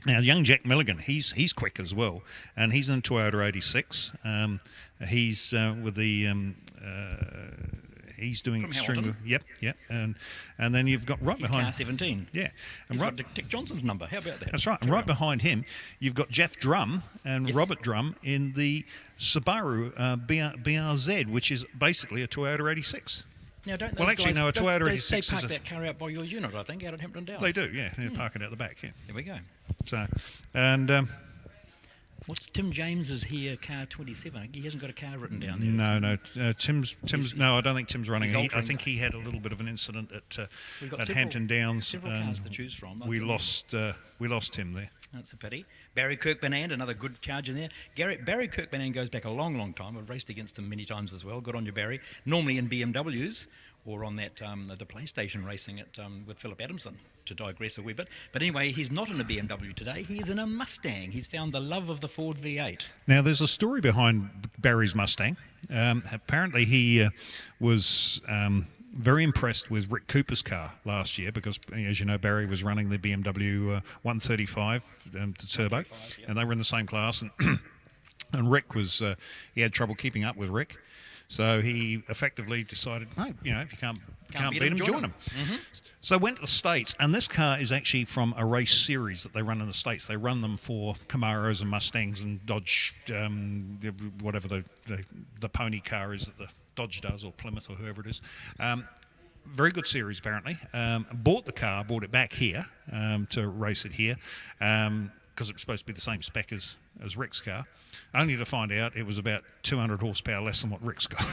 S5: now young Jack Milligan. He's quick as well, and he's in Toyota 86. He's with the. He's doing extremely. Yep. And then you've got behind.
S9: Car 17.
S5: Yeah.
S9: And got Dick Johnson's number. How about that?
S5: That's right. And right behind him, you've got Jeff Drum and Robert Drum in the Subaru BRZ, which is basically a Toyota 86.
S9: Now, don't
S5: well, actually,
S9: guys,
S5: no, a Toyota 86
S2: They park that car out by your unit, I think, out at Hampton Downs.
S5: They do, yeah. They park it out the back, yeah.
S9: There we go.
S5: So, and...
S9: what's Tim James is here, car 27. He hasn't got a car written down there.
S5: No. Tim's. No, I don't think Tim's running. I think he had a little bit of an incident at Hampton Downs.
S9: Several cars to choose from.
S5: We lost Tim there.
S9: That's a pity. Barry Kirkbanand, another good charge in there. Barry Kirkbanand goes back a long, long time. I've raced against him many times as well. Good on you, Barry. Normally in BMWs or on that the PlayStation racing with Philip Adamson, to digress a wee bit. But anyway, he's not in a BMW today. He's in a Mustang. He's found the love of the Ford V8.
S5: Now, there's a story behind Barry's Mustang. Apparently, he was very impressed with Rick Cooper's car last year because, as you know, Barry was running the BMW 135, the turbo, and they were in the same class. And Rick he had trouble keeping up with Rick. So he effectively decided, if you Can't beat them, join them. So I went to the States, and this car is actually from a race series that they run in the States. They run them for Camaros and Mustangs and Dodge, whatever the pony car is that the Dodge does, or Plymouth, or whoever it is. Very good series, apparently. Bought the car, bought it back here to race it here, because it was supposed to be the same spec as Rick's car, only to find out it was about 200 horsepower less than what Rick's got.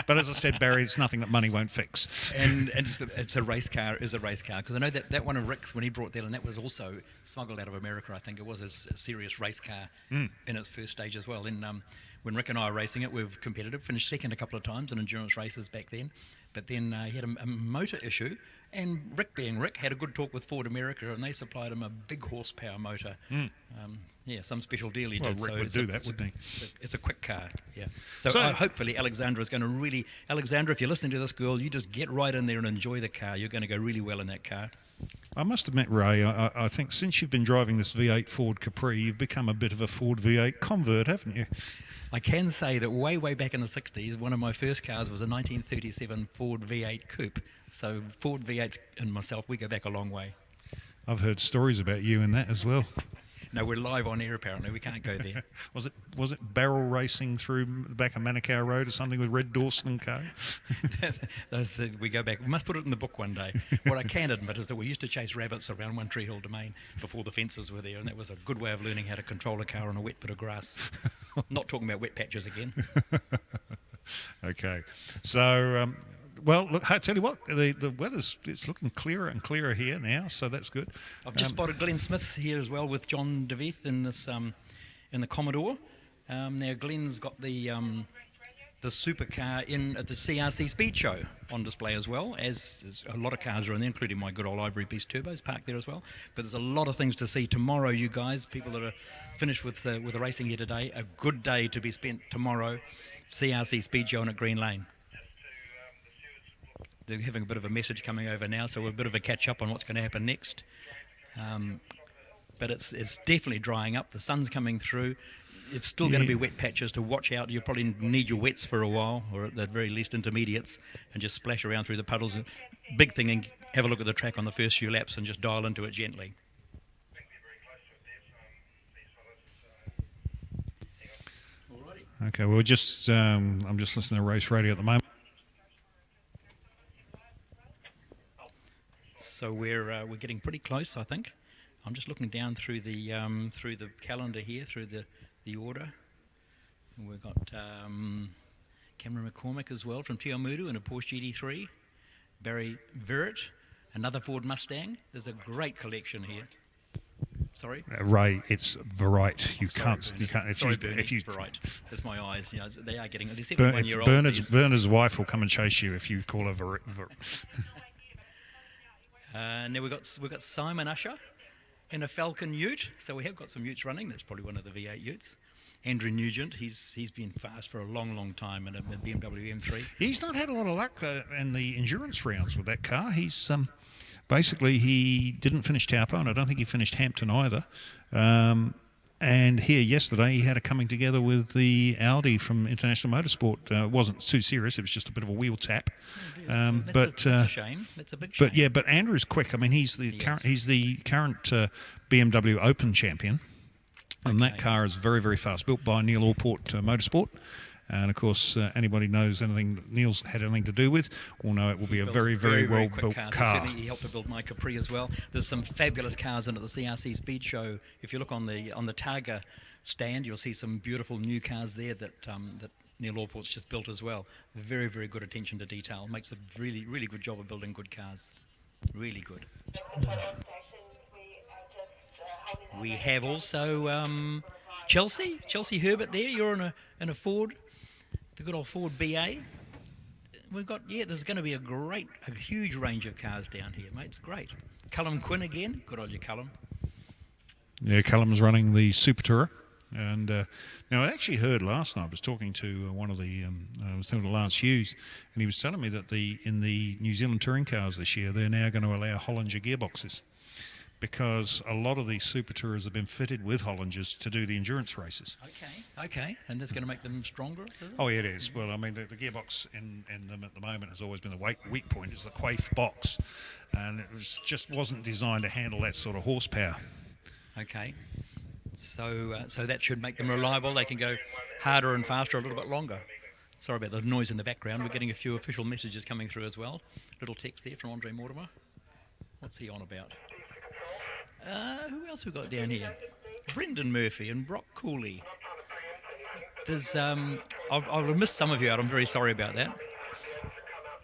S5: But as I said, Barry, it's nothing that money won't fix.
S9: And it's a race car, because I know that one of Rick's, when he brought that in, that was also smuggled out of America. I think it was a serious race car in its first stage as well. And when Rick and I were racing it, we were competitive, finished second a couple of times in endurance races back then. But then he had a motor issue, and Rick, being Rick, had a good talk with Ford America, and they supplied him a big horsepower motor. Some special deal he did.
S5: Rick would do that, wouldn't he?
S9: It's a quick car, yeah. So hopefully Alexandra is going to really... Alexandra, if you're listening to this, girl, you just get right in there and enjoy the car. You're going to go really well in that car.
S5: I must admit, Ray, I think since you've been driving this V8 Ford Capri, you've become a bit of a Ford V8 convert, haven't you?
S9: I can say that way back in the 60s, one of my first cars was a 1937 Ford V8 Coupe. So Ford V8s and myself, we go back a long way.
S5: I've heard stories about you in that as well.
S9: No, we're live on air apparently. We can't go there.
S5: Was it barrel racing through the back of Manukau Road or something with Red Dawson and co?
S9: We go back. We must put it in the book one day. What I can admit is that we used to chase rabbits around One Tree Hill Domain before the fences were there, and that was a good way of learning how to control a car on a wet bit of grass. Not talking about wet patches again.
S5: Okay. So... well, look, I tell you what, the it's looking clearer and clearer here now, so that's good.
S9: I've just spotted Glenn Smith here as well with John DeVeth in this in the Commodore. Now Glenn's got the supercar in at the CRC Speed Show on display as well, as a lot of cars are in there, including my good old Ivory Beast Turbos parked there as well. But there's a lot of things to see tomorrow, you guys, people that are finished with the racing here today. A good day to be spent tomorrow, CRC Speed Show at Green Lane. They're having a bit of a message coming over now, so we're a bit of a catch up on what's going to happen next. But it's definitely drying up. The sun's coming through. It's still going to be wet patches to watch out. You probably need your wets for a while, or at the very least intermediates, and just splash around through the puddles. Big thing, and have a look at the track on the first few laps and just dial into it gently.
S5: Okay, well, I'm just listening to race radio at the moment.
S9: So we're getting pretty close, I think. I'm just looking down through the calendar here, through the order. And we've got Cameron McCormick as well from Tiamudu in a Porsche GT3. Barry Verrett, another Ford Mustang. There's a great collection here. Sorry,
S5: Ray, it's Verite. You
S9: Sorry,
S5: can't.
S9: Bernard.
S5: You can't.
S9: Sorry, Bernie, Verite. That's my eyes. You know, they are getting. They're 71-year-old.
S5: Bernard's wife will come and chase you if you call her Verite.
S9: Now we've got Simon Usher in a Falcon Ute, so we have got some Utes running. That's probably one of the V8 Utes. Andrew Nugent, he's been fast for a long time in a BMW M3. He's
S5: not had a lot of luck in the endurance rounds with that car. He's basically he didn't finish Taupo, and I don't think he finished Hampton either. And here yesterday, he had a coming together with the Audi from International Motorsport. It wasn't too serious; it was just a bit of a wheel tap.
S9: That's a shame. That's a big shame.
S5: But Andrew's quick. I mean, he's the current BMW Open champion, and that car is very, very fast. Built by Neil Allport Motorsport. And of course, anybody knows anything that Neil's had anything to do with will know it will be a very, very well built car.
S9: Certainly, he helped to build my Capri as well. There's some fabulous cars in at the CRC Speed Show. If you look on the Targa stand, you'll see some beautiful new cars there that Neil Allport's just built as well. Very, very good attention to detail. Makes a really, really good job of building good cars. Really good. We have also Chelsea Herbert there. You're in a Ford. The good old Ford BA. We've got, there's going to be a huge range of cars down here, mate. It's great. Callum Quinn again. Good old you, Callum.
S5: Yeah, Callum's running the Super Tourer. And now I actually heard last night, I was talking to one of the, I was talking to Lance Hughes, and he was telling me that in the New Zealand touring cars this year, they're now going to allow Hollinger gearboxes. because a lot of these super tourers have been fitted with Hollingers to do the endurance races.
S9: Okay, and that's going to make them stronger, is it?
S5: Oh, yeah, it is. Well, I mean, the gearbox in them at the moment has always been the weak point. It's the Quaife box, and it just wasn't designed to handle that sort of horsepower.
S9: Okay, so that should make them reliable. They can go harder and faster a little bit longer. Sorry about the noise in the background. We're getting a few official messages coming through as well. Little text there from Andre Mortimer. What's he on about? Who else we got down here? Brendan Murphy and Brock Cooley. There's I'll have missed some of you out. I'm very sorry about that.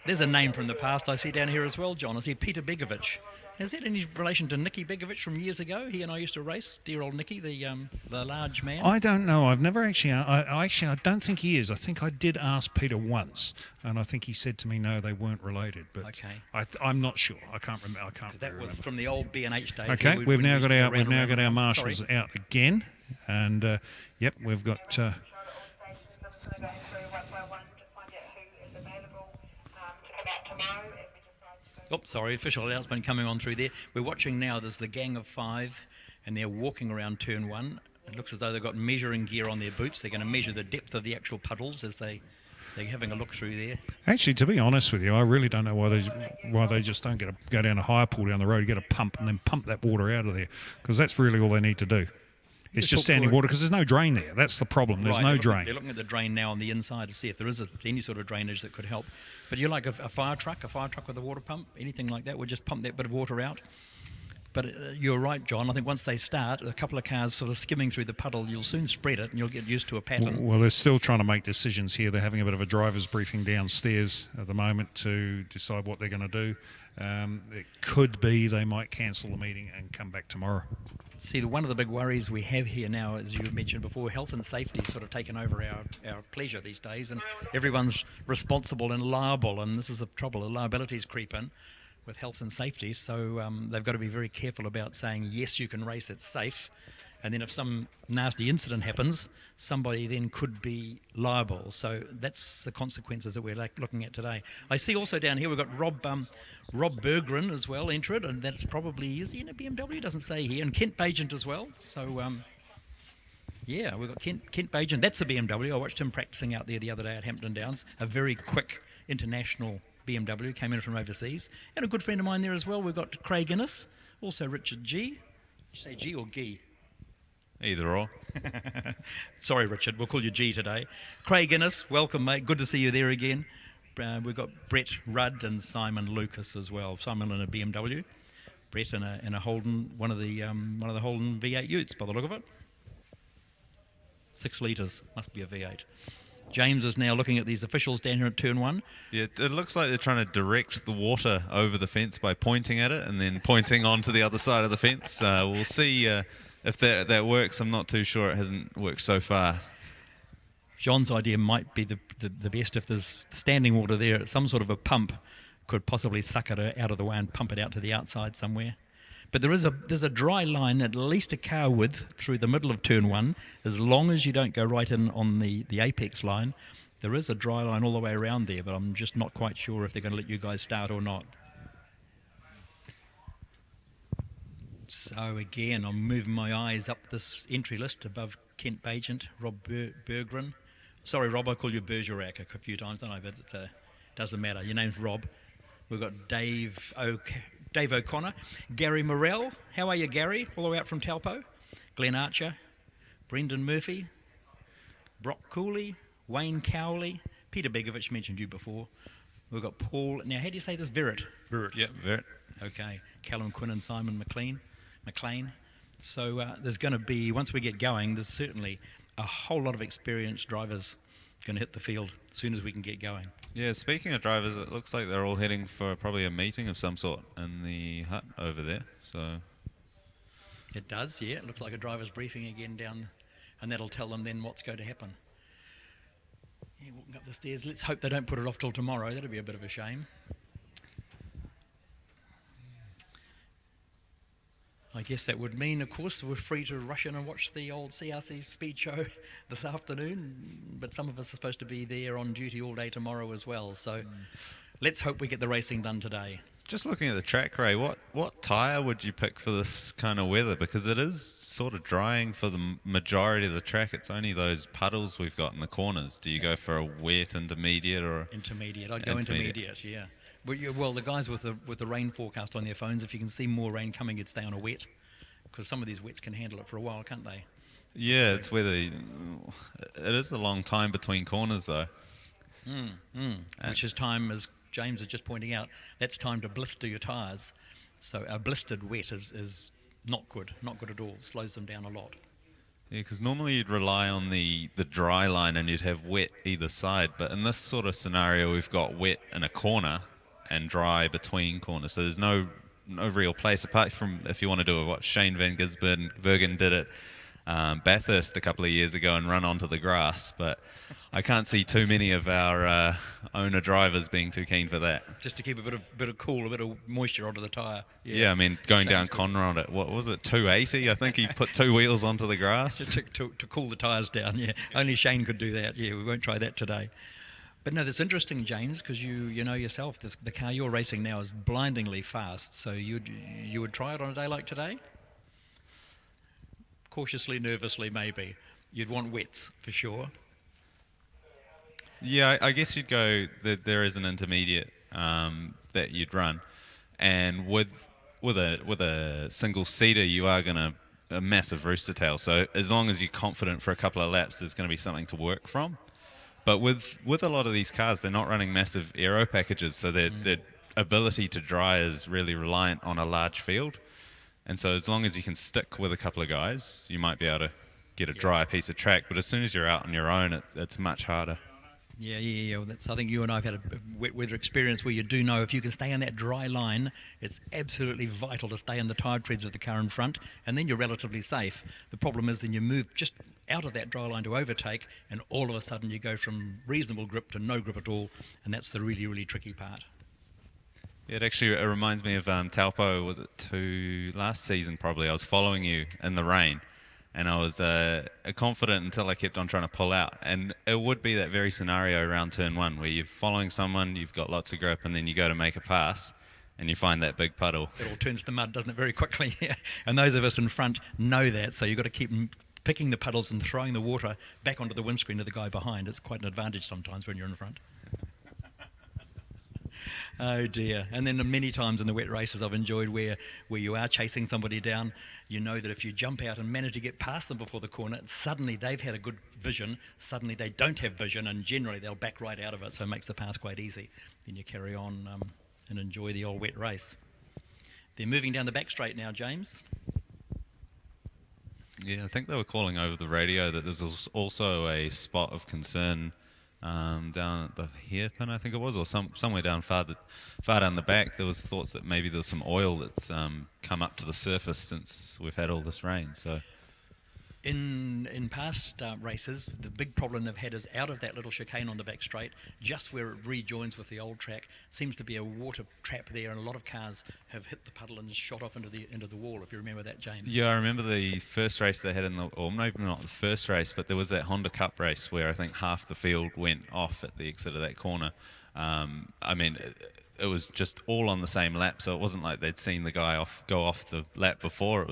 S9: There's a name from the past I see down here as well, John. I see Peter Begovic. Is that any relation to Nicky Begovic from years ago? He and I used to race. Dear old Nicky, the large man.
S5: I don't know. I've never actually. I don't think he is. I think I did ask Peter once, and I think he said to me, "No, they weren't related." But
S9: okay.
S5: I'm not sure. I can't remember. I can't.
S9: That
S5: remember.
S9: was from the old B&H days.
S5: Okay, we've now got our marshals out again, and yep, we've got.
S9: Oh, sorry, official announcement coming on through there. We're watching now, there's the gang of 5, and they're walking around turn 1. It looks as though they've got measuring gear on their boots. They're going to measure the depth of the actual puddles as they're having a look through there.
S5: Actually, to be honest with you, I really don't know why they just don't go down a higher pool down the road, get a pump, and then pump that water out of there, because that's really all they need to do. It's just standing water, because there's no drain there. That's the problem. There's no drain.
S9: They're looking at the drain now on the inside to see if there is any sort of drainage that could help. But you're like a fire truck with a water pump, anything like that, we'll just pump that bit of water out. But you're right, John. I think once they start, a couple of cars sort of skimming through the puddle, you'll soon spread it and you'll get used to a pattern.
S5: Well, they're still trying to make decisions here. They're having a bit of a driver's briefing downstairs at the moment to decide what they're going to do. It could be they might cancel the meeting and come back tomorrow.
S9: See, one of the big worries we have here now, as you mentioned before, health and safety sort of taken over our pleasure these days, and everyone's responsible and liable, and this is the trouble. The liabilities creep in with health and safety, so they've got to be very careful about saying, yes, you can race, it's safe, and then if some nasty incident happens, somebody then could be liable. So that's the consequences that we're looking at today. I see also down here we've got Rob Berggren as well entered, and that's probably, is he in a BMW? Doesn't say here. And Kent Bagent as well. So yeah, we've got Kent Bagent. That's a BMW. I watched him practicing out there the other day at Hampton Downs. A very quick international BMW, came in from overseas. And a good friend of mine there as well. We've got Craig Innes, also Richard G. Did you say G or Gee?
S10: Either or.
S9: Sorry, Richard, we'll call you G today. Craig Innes, welcome, mate. Good to see you there again. We've got Brett Rudd and Simon Lucas as well. Simon in a BMW, Brett in a Holden, one of the Holden V8 Utes by the look of it. 6 litres, must be a V8. James is now looking at these officials down here at turn 1.
S10: Yeah, it looks like they're trying to direct the water over the fence by pointing at it and then pointing onto the other side of the fence. We'll see if that works. I'm not too sure. It hasn't worked so far.
S9: John's idea might be the best if there's standing water there. Some sort of a pump could possibly suck it out of the way and pump it out to the outside somewhere. But there's a dry line at least a car width through the middle of turn 1. As long as you don't go right in on the apex line, there is a dry line all the way around there, but I'm just not quite sure if they're going to let you guys start or not. So again, I'm moving my eyes up this entry list above Kent Bagent, Rob Berggren. Sorry, Rob, I call you Bergerac a few times, don't I? But it doesn't matter. Your name's Rob. We've got Dave O'Connor. Gary Morrell. How are you, Gary? All the way out from Taupo. Glenn Archer. Brendan Murphy. Brock Cooley. Wayne Cowley. Peter Begovic, mentioned you before. We've got Paul. Now, how do you say this? Verrett.
S10: Yep, Verrett.
S9: Okay. Callum Quinn and Simon McLean. So there's going to be, once we get going, there's certainly a whole lot of experienced drivers going to hit the field as soon as we can get going.
S10: Yeah, speaking of drivers, it looks like they're all heading for probably a meeting of some sort in the hut over there. So
S9: it does, yeah. It looks like a driver's briefing again down, and that'll tell them then what's going to happen. Yeah, walking up the stairs. Let's hope they don't put it off till tomorrow. That'll be a bit of a shame. I guess that would mean, of course, we're free to rush in and watch the old CRC speed show this afternoon, but some of us are supposed to be there on duty all day tomorrow as well. So let's hope we get the racing done today.
S10: Just looking at the track, Ray, what tyre would you pick for this kind of weather? Because it is sort of drying for the majority of the track. It's only those puddles we've got in the corners. Do you go for a wet intermediate or
S9: intermediate? I'd go intermediate. Yeah. Well, the guys with the rain forecast on their phones, if you can see more rain coming, you'd stay on a wet, because some of these wets can handle it for a while, can't they?
S10: Yeah, it's whether it is a long time between corners though.
S9: Which is time, as James is just pointing out, that's time to blister your tyres. So a blistered wet is not good at all. Slows them down a lot.
S10: Yeah, because normally you'd rely on the dry line and you'd have wet either side, but in this sort of scenario we've got wet in a corner and dry between corners, so there's no real place apart from if you want to do what Shane van Gisbergen did at Bathurst a couple of years ago and run onto the grass, but I can't see too many of our owner drivers being too keen for that.
S9: Just to keep a bit of cool, a bit of moisture onto the tyre.
S10: Yeah, I mean, going down Conrod at, what was it, 280? I think he put 2 wheels onto the grass.
S9: to cool the tyres down, yeah. Only Shane could do that. Yeah, we won't try that today. But no, that's interesting, James, because you know yourself, the car you're racing now is blindingly fast, so you would try it on a day like today? Cautiously, nervously, maybe. You'd want wets, for sure.
S10: Yeah, I guess you'd go that there is an intermediate that you'd run, and with a single seater, you are going to a massive rooster tail. So as long as you're confident for a couple of laps, there's going to be something to work from. But with a lot of these cars, they're not running massive aero packages, so their ability to dry is really reliant on a large field. And so as long as you can stick with a couple of guys, you might be able to get a dry piece of track. But as soon as you're out on your own, it's much harder.
S9: Yeah. Well, I think you and I have had a wet weather experience where you do know if you can stay on that dry line, it's absolutely vital to stay in the tyre treads of the car in front, and then you're relatively safe. The problem is then you move just out of that dry line to overtake, and all of a sudden you go from reasonable grip to no grip at all, and that's the really, really tricky part.
S10: Yeah, it reminds me of Taupo, was it last season probably? I was following you in the rain, and I was confident until I kept on trying to pull out. And it would be that very scenario around turn 1 where you're following someone, you've got lots of grip, and then you go to make a pass, and you find that big puddle.
S9: It all turns to mud, doesn't it, very quickly? And those of us in front know that, so you've got to keep picking the puddles and throwing the water back onto the windscreen of the guy behind. It's quite an advantage sometimes when you're in front. Oh dear. And then many times in the wet races I've enjoyed where you are chasing somebody down, you know that if you jump out and manage to get past them before the corner, suddenly they've had a good vision, suddenly they don't have vision, and generally they'll back right out of it, so it makes the pass quite easy. Then you carry on and enjoy the old wet race. They're moving down the back straight now, James.
S10: Yeah, I think they were calling over the radio that there's also a spot of concern down at the hairpin, I think it was, or somewhere down far down the back. There was thoughts that maybe there was some oil that's come up to the surface since we've had all this rain. So
S9: in past races, the big problem they've had is out of that little chicane on the back straight, just where it rejoins with the old track, seems to be a water trap there, and a lot of cars have hit the puddle and shot off into the wall, if you remember that, James.
S10: Yeah, I remember the first race they had or maybe not the first race, but there was that Honda Cup race where I think half the field went off at the exit of that corner. I mean, it was just all on the same lap, so it wasn't like they'd seen the guy go off the lap before.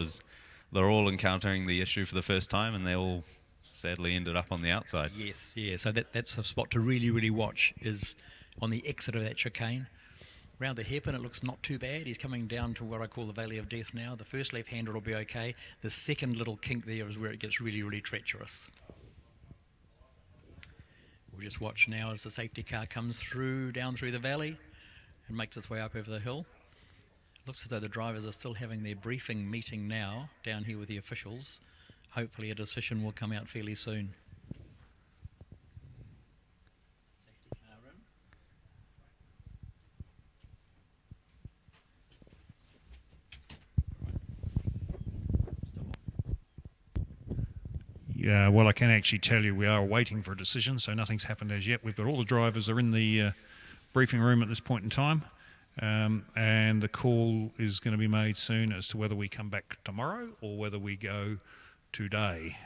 S10: They're all encountering the issue for the first time, and they all sadly ended up on the outside.
S9: Yes, yeah. So that's a spot to really, really watch, is on the exit of that chicane. Round the hairpin, it looks not too bad. He's coming down to what I call the Valley of Death now. The first left-hander will be okay. The second little kink there is where it gets really, really treacherous. We'll just watch now as the safety car comes down through the valley and makes its way up over the hill. Looks as though the drivers are still having their briefing meeting now down here with the officials. Hopefully a decision will come out fairly soon. Safety car in.
S5: Yeah, well, I can actually tell you we are waiting for a decision, so nothing's happened as yet. We've got all the drivers are in the briefing room at this point in time. And the call is going to be made soon as to whether we come back tomorrow or whether we go today.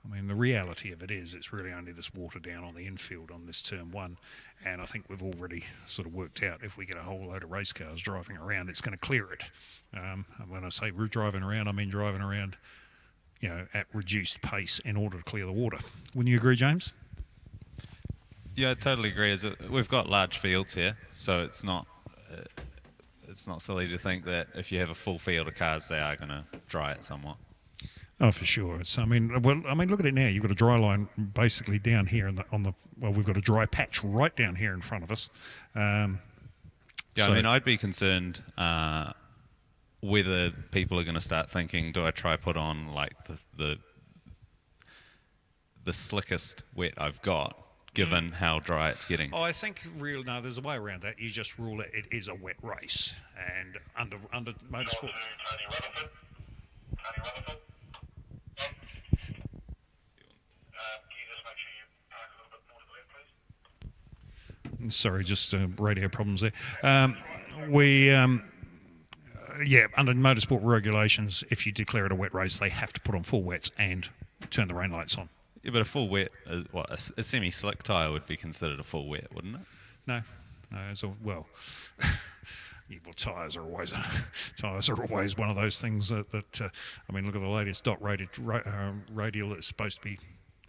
S5: I mean, the reality of it is it's really only this water down on the infield on this turn one, and I think we've already sort of worked out if we get a whole load of race cars driving around, it's going to clear it. And when I say driving around, I mean driving around, you know, at reduced pace in order to clear the water. Wouldn't you agree, James?
S10: Yeah, I totally agree. We've got large fields here, so it's not silly to think that if you have a full field of cars, they are going to dry it somewhat.
S5: Oh, for sure. It's, I mean, look at it now. You've got a dry line basically down here we've got a dry patch right down here in front of us.
S10: I mean, I'd be concerned whether people are going to start thinking, do I try put on like the slickest wet I've got, given how dry it's getting?
S5: Oh, I think no, there's a way around that. You just rule it is a wet race, and under motorsport. Sorry, just radio problems there. Under motorsport regulations, if you declare it a wet race, they have to put on full wets and turn the rain lights on.
S10: Yeah, but a full wet, a semi-slick tyre would be considered a full wet, wouldn't it?
S5: No, well, tyres are always one of those things that I mean, look at the latest dot rated radial that's supposed to be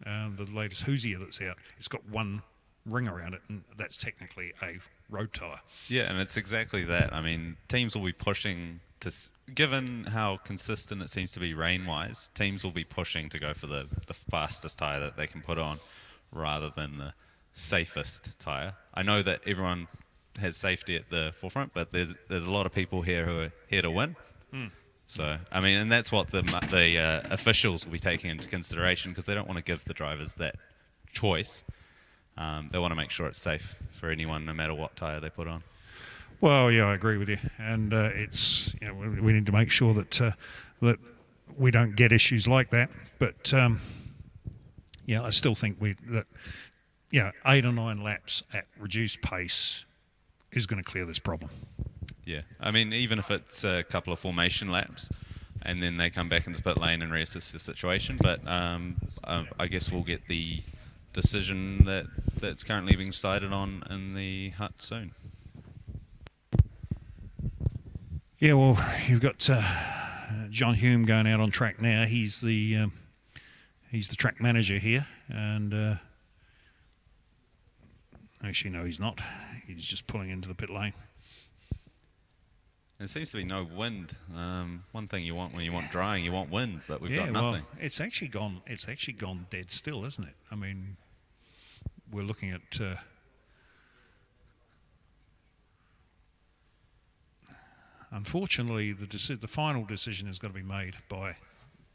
S5: the latest Hoosier that's out. It's got one ring around it, and that's technically a road tyre.
S10: Yeah, and it's exactly that. I mean, teams will be pushing to, given how consistent it seems to be rain-wise, teams will be pushing to go for the fastest tyre that they can put on rather than the safest tyre. I know that everyone has safety at the forefront, but there's a lot of people here who are here to win. So, I mean, and that's what the officials will be taking into consideration, because they don't want to give the drivers that choice. They want to make sure it's safe for anyone, no matter what tyre they put on.
S5: Well, yeah, I agree with you, and it's, you know, we need to make sure that that we don't get issues like that. But yeah, I still think 8 or 9 laps at reduced pace is going to clear this problem.
S10: Yeah, I mean, even if it's a couple of formation laps, and then they come back into pit lane and reassess the situation. But I guess we'll get the decision that's currently being decided on in the hut soon.
S5: Yeah, well, you've got John Hume going out on track now. He's the track manager here, and actually, no, he's not. He's just pulling into the pit lane.
S10: There seems to be no wind. One thing you want when you want drying, you want wind, but we've got nothing.
S5: Well, it's actually gone dead still, isn't it? I mean, we're looking at unfortunately, the final decision is going to be made by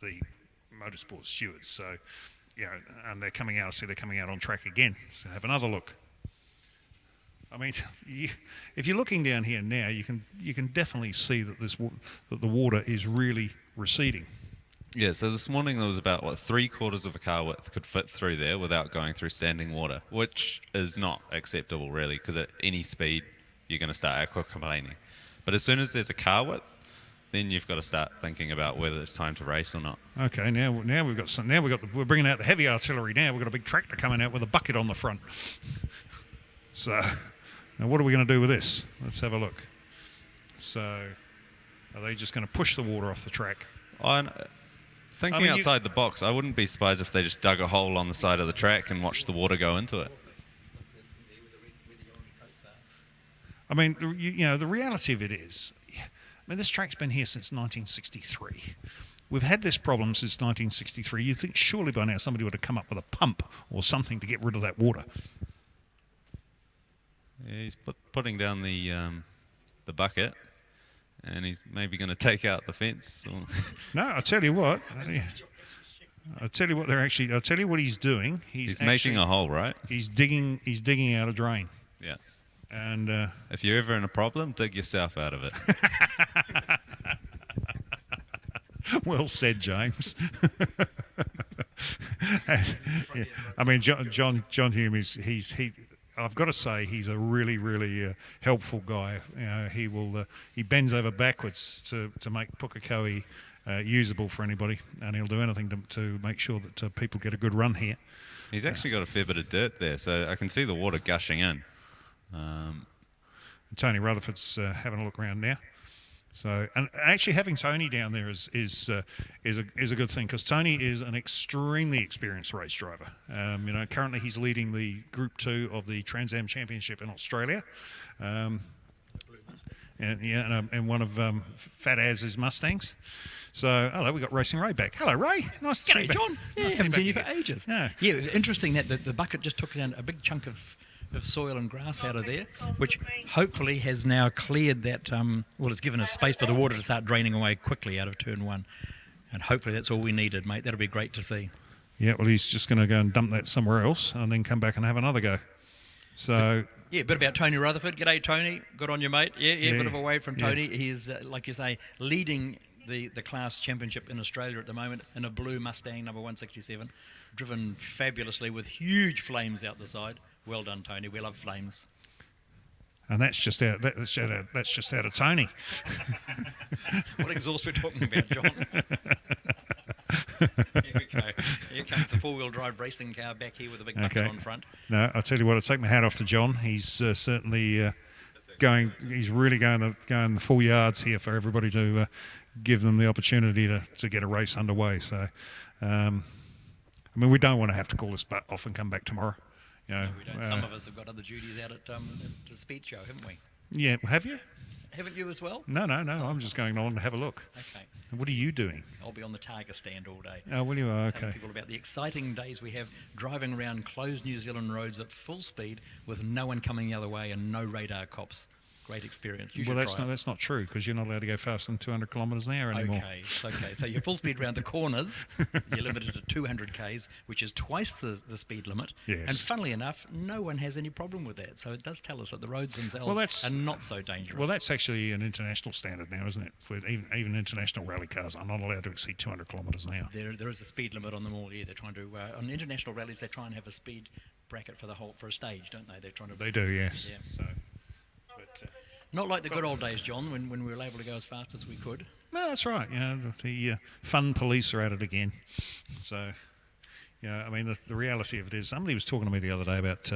S5: the motorsport stewards. So, you know, and they're coming out. So they're coming out on track again. So have another look. I mean, if you're looking down here now, you can definitely see that that the water is really receding.
S10: Yeah, so this morning there was about, 3/4 of a car width could fit through there without going through standing water, which is not acceptable really, because at any speed you're going to start aquaplaning. But as soon as there's a car width, then you've got to start thinking about whether it's time to race or not. Okay, now we're bringing out the heavy artillery. Now we've got a big tractor coming out with a bucket on the front. So, now what are we going to do with this? Let's have a look. So, are they just going to push the water off the track? Thinking outside the box, I wouldn't be surprised if they just dug a hole on the side of the track and watched the water go into it.
S5: I mean, the reality of it is, this track's been here since 1963. We've had this problem since 1963. You'd think surely by now somebody would have come up with a pump or something to get rid of that water.
S10: Yeah, he's putting down the bucket, and he's maybe going to take out the fence.
S5: No, I'll tell you what. I'll tell you what he's doing.
S10: He's making a hole, right?
S5: He's digging out a drain.
S10: Yeah.
S5: And
S10: if you're ever in a problem, dig yourself out of it.
S5: Well said, James. Yeah. I mean, John Hume I've got to say he's a really, really helpful guy. You know, he bends over backwards to make Pukekohe usable for anybody, and he'll do anything to make sure that people get a good run here.
S10: He's actually got a fair bit of dirt there, so I can see the water gushing in.
S5: Tony Rutherford's having a look around now. So, and actually having Tony down there is a good thing, because Tony is an extremely experienced race driver. Currently he's leading the Group 2 of the Trans Am Championship in Australia, and one of Fat Az's Mustangs. So, hello, we've got Racing Ray back. Hello, Ray. Nice to see you back.
S9: John. Yeah,
S5: Nice to
S9: haven't
S5: see
S9: seen you
S5: back
S9: for ages.
S5: Yeah.
S9: Interesting that the bucket just took down a big chunk of soil and grass out of there, which hopefully has now cleared that, it's given us space for the water to start draining away quickly out of turn 1. And hopefully that's all we needed, mate. That'll be great to see.
S5: Yeah, well, he's just going to go and dump that somewhere else and then come back and have another go. So...
S9: Yeah, a bit about Tony Rutherford. G'day, Tony. Good on you, mate. Yeah, a bit of a wave from Tony.
S5: Yeah.
S9: He's, like you say, leading the class championship in Australia at the moment in a blue Mustang number 167, driven fabulously with huge flames out the side. Well done, Tony. We love flames.
S5: And that's just out of Tony.
S9: What exhaust we're talking about, John? Here we go. Here comes the four-wheel drive racing car back here with a big bucket on front.
S5: No, I'll tell you what, I'll take my hat off to John. He's certainly going. He's really going the full yards here for everybody to give them the opportunity to get a race underway. So, we don't want to have to call this off and come back tomorrow.
S9: No, we don't. Some of us have got other duties out at the speed show, haven't we?
S5: Yeah, have you?
S9: Haven't you as well?
S5: No. I'm just going on to have a look.
S9: Okay.
S5: And what are you doing?
S9: I'll be on the Targa stand all day.
S5: Oh, will you? Oh, okay.
S9: Telling people about the exciting days we have driving around closed New Zealand roads at full speed with no one coming the other way and no radar cops. Great experience. You
S5: Well, that's not true, because you're not allowed to go faster than 200 kilometres an hour anymore.
S9: Okay. So you're full speed around the corners. You're limited to 200 k's, which is twice the speed limit.
S5: Yes.
S9: And funnily enough, no one has any problem with that. So it does tell us that the roads themselves are not so dangerous.
S5: Well, that's actually an international standard now, isn't it? For even international rally cars are not allowed to exceed 200 kilometres an hour.
S9: There is a speed limit on them all. Yeah, they're trying to on international rallies. They try and have a speed bracket for a stage, don't they? They're trying to.
S5: They do, yes.
S9: Yeah.
S5: So,
S9: not like the good old days, John, when we were able to go as fast as we could.
S5: No, that's right. The fun police are at it again. So, the reality of it is, somebody was talking to me the other day about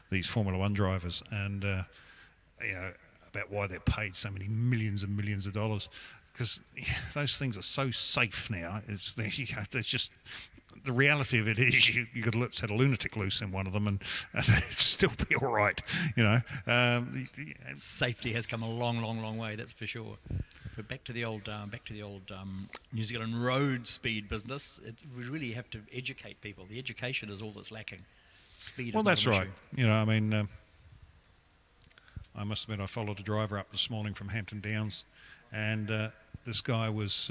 S5: these Formula One drivers and, about why they're paid so many millions and millions of dollars, because those things are so safe now. There's just... The reality of it is you could set a lunatic loose in one of them and it'd still be all right,
S9: Safety has come a long way, that's for sure. But back to the old New Zealand road speed business. We really have to educate people. The education is all that's lacking. Speed.
S5: Well,
S9: is not
S5: that's
S9: an
S5: right.
S9: issue.
S5: I must admit, I followed a driver up this morning from Hampton Downs, and this guy was.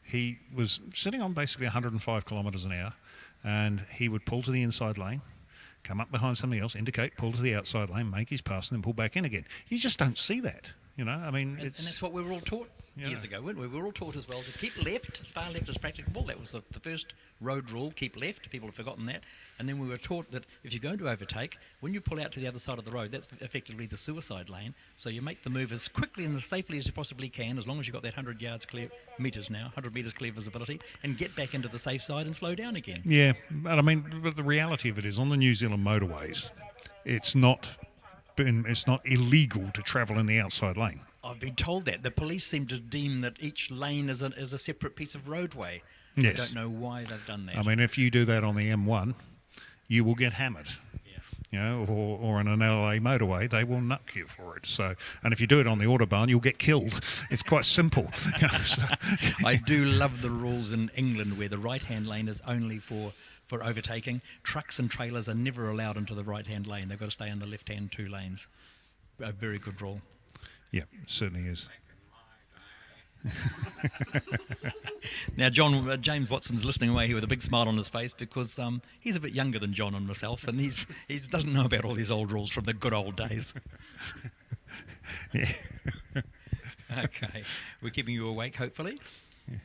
S5: He was sitting on basically 105 kilometres an hour, and he would pull to the inside lane, come up behind somebody else, indicate, pull to the outside lane, make his pass, and then pull back in again. You just don't see that, And
S9: that's what we were all taught years ago, weren't we? We were all taught as well to keep left, as far left as practicable. That was the first road rule, keep left. People have forgotten that. And then we were taught that if you're going to overtake, when you pull out to the other side of the road, that's effectively the suicide lane. So you make the move as quickly and as safely as you possibly can, as long as you've got that 100 metres clear visibility, and get back into the safe side and slow down again.
S5: Yeah, but the reality of it is, on the New Zealand motorways, it's not illegal to travel in the outside lane.
S9: I've been told that. The police seem to deem that each lane is a separate piece of roadway.
S5: Yes.
S9: I don't know why they've done that.
S5: If you do that on the M1, you will get hammered. Or on an LA motorway, they will nut you for it. So, and if you do it on the Autobahn, you'll get killed. It's quite simple.
S9: I do love the rules in England where the right-hand lane is only for overtaking. Trucks and trailers are never allowed into the right-hand lane. They've got to stay in the left-hand two lanes. A very good rule.
S5: Yeah, it certainly is.
S9: Now, John, James Watson's listening away here with a big smile on his face because he's a bit younger than John and myself, and he doesn't know about all these old rules from the good old days.
S5: Yeah.
S9: Okay, we're keeping you awake, hopefully. Yeah.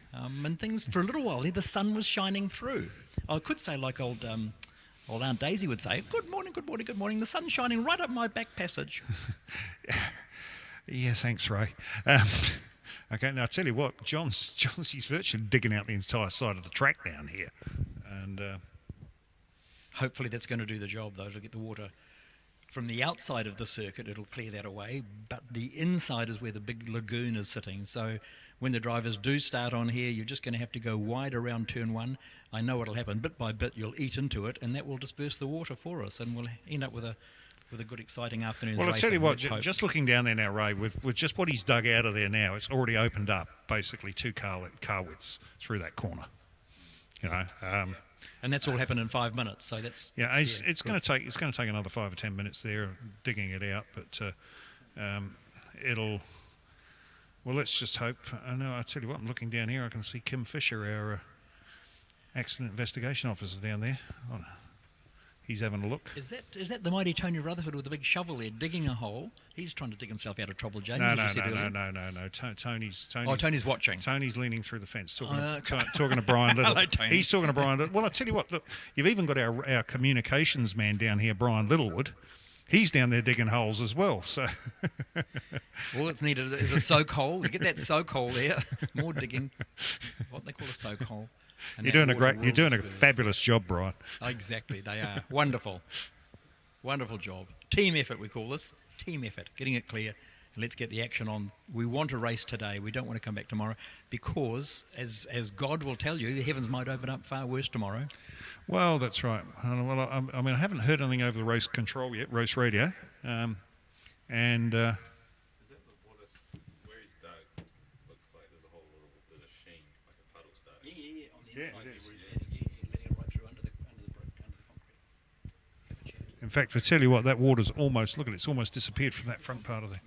S9: And things, for a little while there, the sun was shining through. I could say like old Aunt Daisy would say, good morning, good morning, good morning. The sun's shining right up my back passage.
S5: Yeah, thanks, Ray. Okay, now I tell you what, John's he's virtually digging out the entire side of the track down here, and
S9: Hopefully that's going to do the job, though, to get the water from the outside of the circuit. It'll clear that away, but the inside is where the big lagoon is sitting. So when the drivers do start on here, you're just going to have to go wide around turn one. I know what'll happen. Bit by bit, you'll eat into it, and that will disperse the water for us, and we'll end up with a good, exciting afternoon's
S5: well, I'll
S9: racing.
S5: tell you what,
S9: let's hope.
S5: just looking down there now, Ray, with just what he's dug out of there now, it's already opened up basically 2 car widths through that corner. You know,
S9: And that's all happened in 5 minutes, so that's
S5: it's going to take another 5 or 10 minutes there digging it out, but it'll. Well, let's just hope. I know. I tell you what, I'm looking down here. I can see Kim Fisher, our accident investigation officer, down there. Oh, he's having a look.
S9: Is that the mighty Tony Rutherford with the big shovel there digging a hole? He's trying to dig himself out of trouble, James.
S5: No. Tony's
S9: Tony's watching.
S5: Tony's leaning through the fence talking to Brian Little.
S9: Hello, Tony.
S5: He's talking to Brian Little. Well, I tell you what, look, you've even got our communications man down here, Brian Littlewood. He's down there digging holes as well. So
S9: all that's needed is a soak hole. You get that soak hole there. More digging. What they call a soak hole. And
S5: you're doing a fabulous job, Brian.
S9: Exactly, they are wonderful job. Team effort, we call this. Team effort. Getting it clear. And let's get the action on. We want to race today. We don't want to come back tomorrow because, as God will tell you, the heavens might open up far worse tomorrow.
S5: Well, that's right. Well, I mean, I haven't heard anything over the race control yet, race radio, and.
S10: Is that the water where he's dug? Looks like there's a sheen, like a puddle starting.
S9: Yeah, on the inside.
S5: it is.
S9: Letting it right through under the concrete.
S5: In fact, I tell you what, that water's almost, look at it, it's almost disappeared from that front part of the.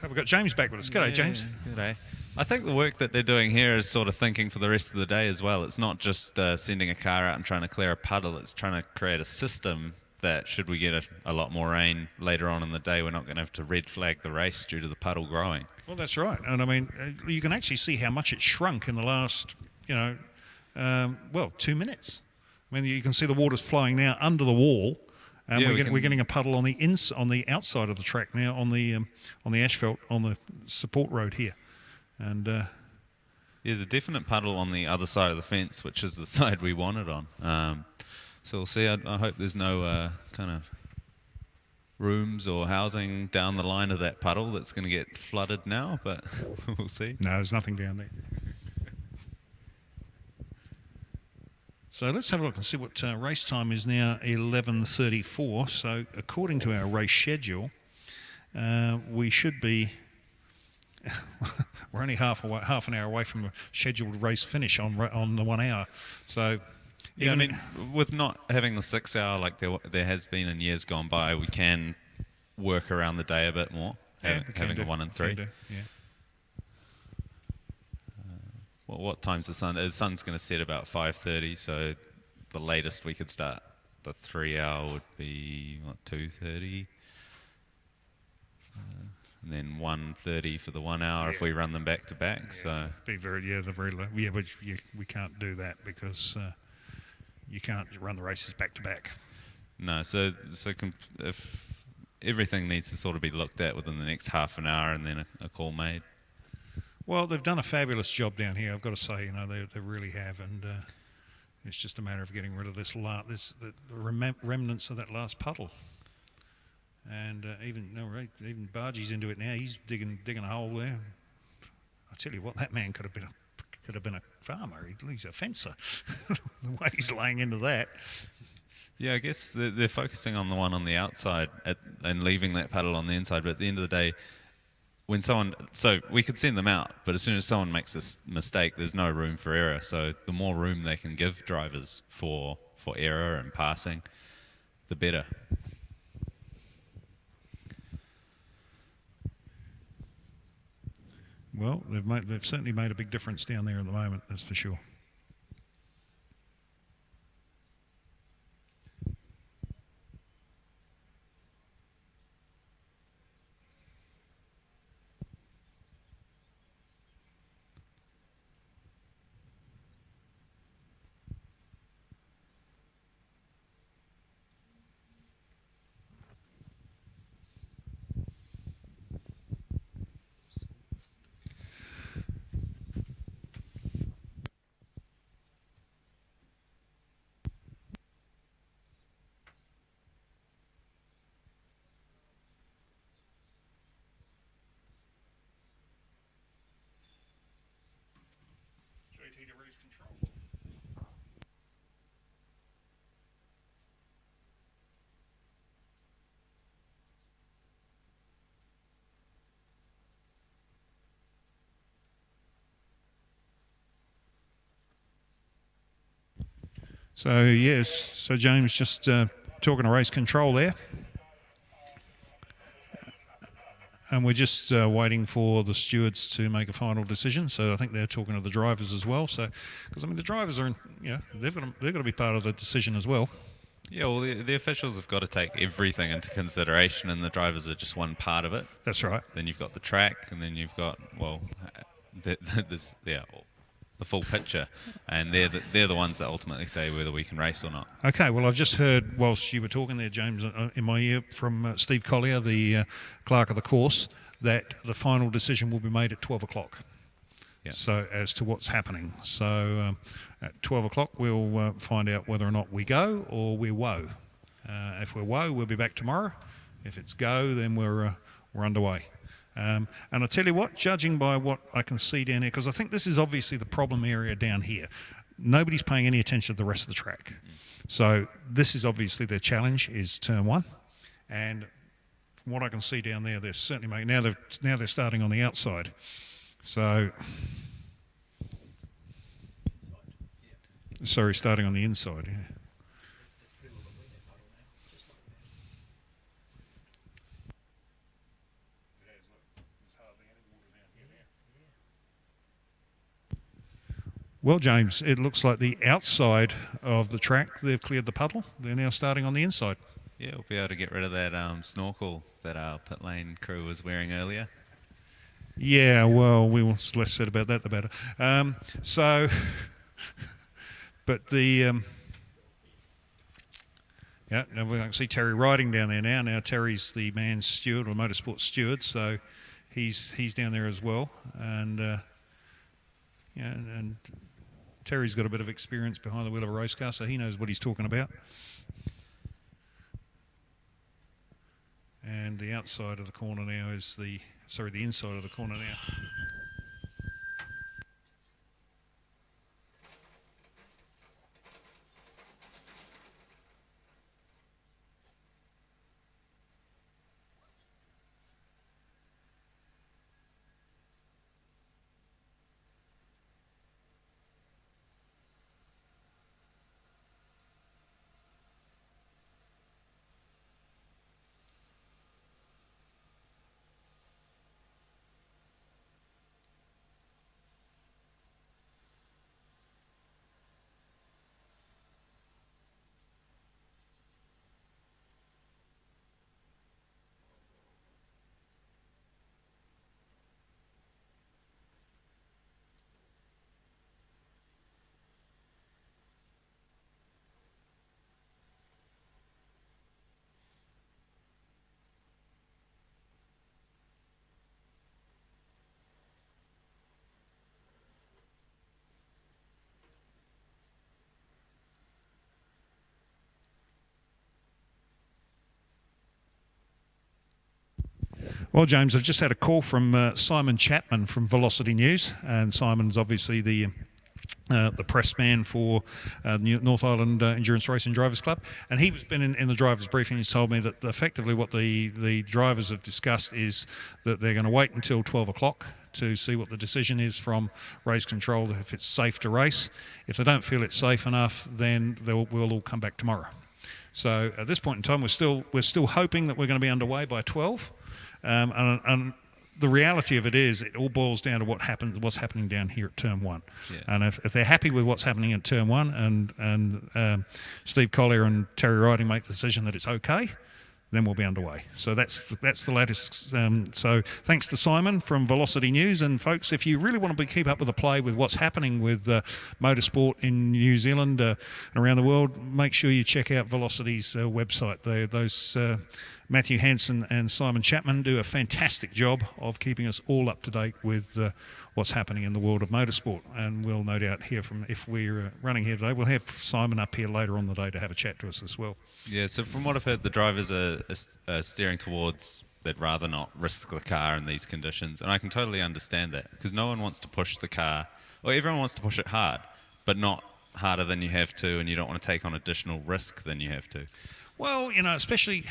S5: Have we got James back with us? G'day, James.
S10: G'day. I think the work that they're doing here is sort of thinking for the rest of the day as well. It's not just sending a car out and trying to clear a puddle. It's trying to create a system that should we get a lot more rain later on in the day, we're not going to have to red flag the race due to the puddle growing.
S5: Well, that's right. And I mean, you can actually see how much it shrunk in the last, 2 minutes. I mean, you can see the water's flowing now under the wall. We're getting a puddle on the outside of the track now, on the asphalt on the support road here, and
S10: there's a definite puddle on the other side of the fence, which is the side we want it on. So we'll see. I hope there's no kind of rooms or housing down the line of that puddle that's going to get flooded now, but we'll see.
S5: No, there's nothing down there. So let's have a look and see what race time is now. 11:34. So according to our race schedule, we should be. We're only half an hour away from a scheduled race finish on the 1 hour. So.
S10: Yeah, I mean, with not having the 6 hour like there has been in years gone by, we can work around the day a bit more. Having a 1 and 3.
S5: Yeah.
S10: Well, what time's the sun? The sun's going to set about 5:30, so the latest we could start the 3 hour would be 2:30, and then 1:30 for the 1 hour if we run them back to back.
S5: Yeah,
S10: so
S5: be very low. Yeah, but we can't do that because you can't run the races back to back.
S10: No, if everything needs to sort of be looked at within the next half an hour, and then a call made.
S5: Well, they've done a fabulous job down here, I've got to say. They really have, and it's just a matter of getting rid of the remnants of that last puddle. And even Bargie's into it now. He's digging a hole there. I tell you what, that man could have been a farmer. He's a fencer. The way he's laying into that.
S10: Yeah, I guess they're focusing on the one on the outside and leaving that puddle on the inside. But at the end of the day, so we could send them out, but as soon as someone makes a mistake, there's no room for error. So the more room they can give drivers for error and passing, the better.
S5: Well, they've certainly made a big difference down there at the moment, that's for sure. ready to raise control. So yes, so James just talking to race control there. And we're just waiting for the stewards to make a final decision. So I think they're talking to the drivers as well. So, because I mean the drivers are, they've got to be part of the decision as well.
S10: Yeah, well, the officials have got to take everything into consideration, and the drivers are just one part of it.
S5: That's right.
S10: Then you've got the track, and then you've got the full picture, and they're the ones that ultimately say whether we can race or not.
S5: Okay, well, I've just heard, whilst you were talking there, James, in my ear from Steve Collier, the clerk of the course, that the final decision will be made at 12 o'clock.
S10: Yeah.
S5: So as to what's happening. So at 12 o'clock, we'll find out whether or not we go or we're woe. If we're woe, we'll be back tomorrow. If it's go, then we're underway. And I tell you what, judging by what I can see down here, because I think this is obviously the problem area down here. Nobody's paying any attention to the rest of the track. So this is obviously their challenge, is turn one. And from what I can see down there, they're certainly making, now they're starting on the outside. So, sorry, starting on the inside, yeah. Well, James, it looks like the outside of the track, they've cleared the puddle. They're now starting on the inside.
S10: Yeah, we'll be able to get rid of that snorkel that our pit lane crew was wearing earlier.
S5: Yeah, well, less said about that, the better. But the... yeah, now we can see Terry riding down there now. Now Terry's the man's steward, or motorsport steward, so he's down there as well. And... and Terry's got a bit of experience behind the wheel of a race car, so he knows what he's talking about. And the outside of the corner now is the inside of the corner now. Well, James, I've just had a call from Simon Chapman from Velocity News, and Simon's obviously the press man for North Island Endurance Racing Drivers Club, and he's been in the drivers' briefing. He's told me that effectively what the drivers have discussed is that they're going to wait until 12 o'clock to see what the decision is from race control, if it's safe to race. If they don't feel it's safe enough, then we'll all come back tomorrow. So at this point in time, we're still hoping that we're going to be underway by 12. And the reality of it is, it all boils down to what's happening down here at Turn 1. Yeah. And if they're happy with what's happening at Turn 1, and Steve Collier and Terry Riding make the decision that it's okay, then we'll be underway. So that's the latest. So thanks to Simon from Velocity News. And folks, if you really want to keep up with the play with what's happening with motorsport in New Zealand and around the world, make sure you check out Velocity's website. Those Matthew Hansen and Simon Chapman do a fantastic job of keeping us all up to date with what's happening in the world of motorsport. And we'll no doubt hear from, if we're running here today, we'll have Simon up here later on the day to have a chat to us as well.
S10: Yeah, so from what I've heard, the drivers are steering towards they'd rather not risk the car in these conditions. And I can totally understand that, because no one wants to push the car or everyone wants to push it hard, but not harder than you have to, and you don't want to take on additional risk than you have to.
S5: Well, you know, especially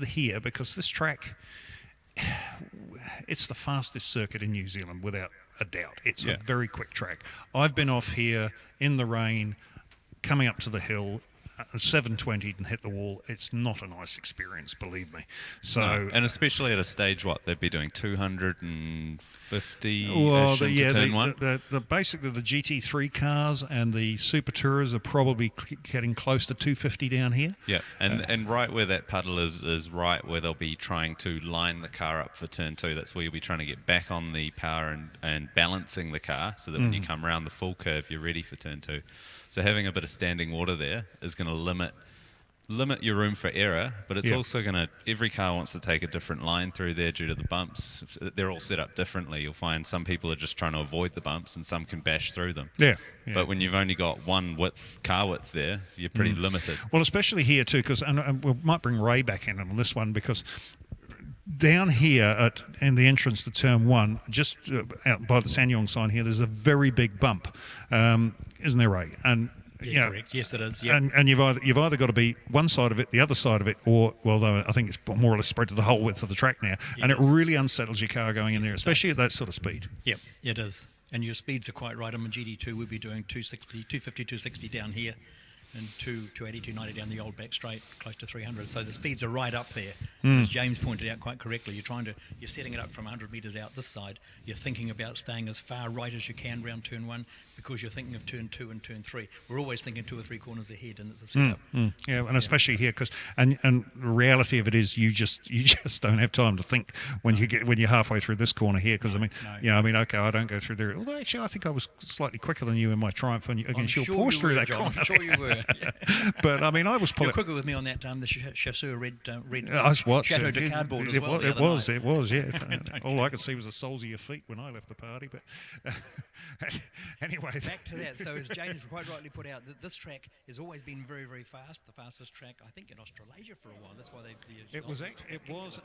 S5: here, because this track, it's the fastest circuit in New Zealand without a doubt. It's a very quick track. I've been off here in the rain, coming up to the hill, 720 and hit the wall. It's not a nice experience, believe me. So,
S10: No. And especially at a stage, they'd be doing 250
S5: turn
S10: one.
S5: Basically the GT3 cars and the Super Tourers are probably getting close to 250 down here.
S10: Yeah, and right where that puddle is right where they'll be trying to line the car up for turn 2. That's where you'll be trying to get back on the power and balancing the car so that when you come around the full curve, you're ready for turn 2. So having a bit of standing water there is going to limit your room for error, but it's also going to, every car wants to take a different line through there due to the bumps. They're all set up differently. You'll find some people are just trying to avoid the bumps and some can bash through them.
S5: Yeah.
S10: But when you've only got one car width there, you're pretty limited.
S5: Well, especially here too, because and we might bring Ray back in on this one, because down here in the entrance to turn 1, just out by the Sanyong sign here, there's a very big bump, isn't there, Ray? And
S9: correct. Yes, it is. Yep.
S5: And you've either got to be one side of it, the other side of it, or I think it's more or less spread to the whole width of the track now, and it really unsettles your car going in there, especially at that sort of speed.
S9: Yep, it is. And your speeds are quite right. On a GD2, we'd be doing 250, 260 down here, and 280, 290 down the old back straight, close to 300. So the speeds are right up there. As James pointed out quite correctly, you're setting it up from 100 metres out this side. You're thinking about staying as far right as you can round turn 1, because you're thinking of turn 2 and turn 3. We're always thinking 2 or 3 corners ahead, and it's a setup.
S5: Yeah, and especially here, because and the reality of it is you just don't have time to think when you're halfway through this corner here. Because okay, I don't go through there. Although actually, I think I was slightly quicker than you in my Triumph against your Porsche through that corner.
S9: I'm sure you were. Yeah.
S5: But I mean, I was pulling.
S9: You're quicker with me on that. The Chasseur red
S5: Chateau
S9: de cardboard as well.
S5: It was. Yeah. All I could see was the soles of your feet when I left the party. But anyway,
S9: back to that. So as James quite rightly put out, this track has always been very, very fast. The fastest track, I think, in Australasia for a while. That's why
S5: it was.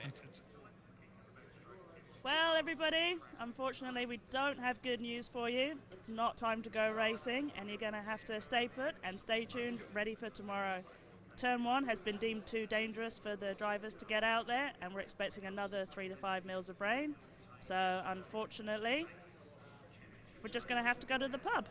S2: Well, everybody, unfortunately, we don't have good news for you. It's not time to go racing, and you're going to have to stay put and stay tuned, ready for tomorrow. Turn 1 has been deemed too dangerous for the drivers to get out there, and we're expecting another 3 to 5 mils of rain. So, unfortunately, we're just going to have to go to the pub.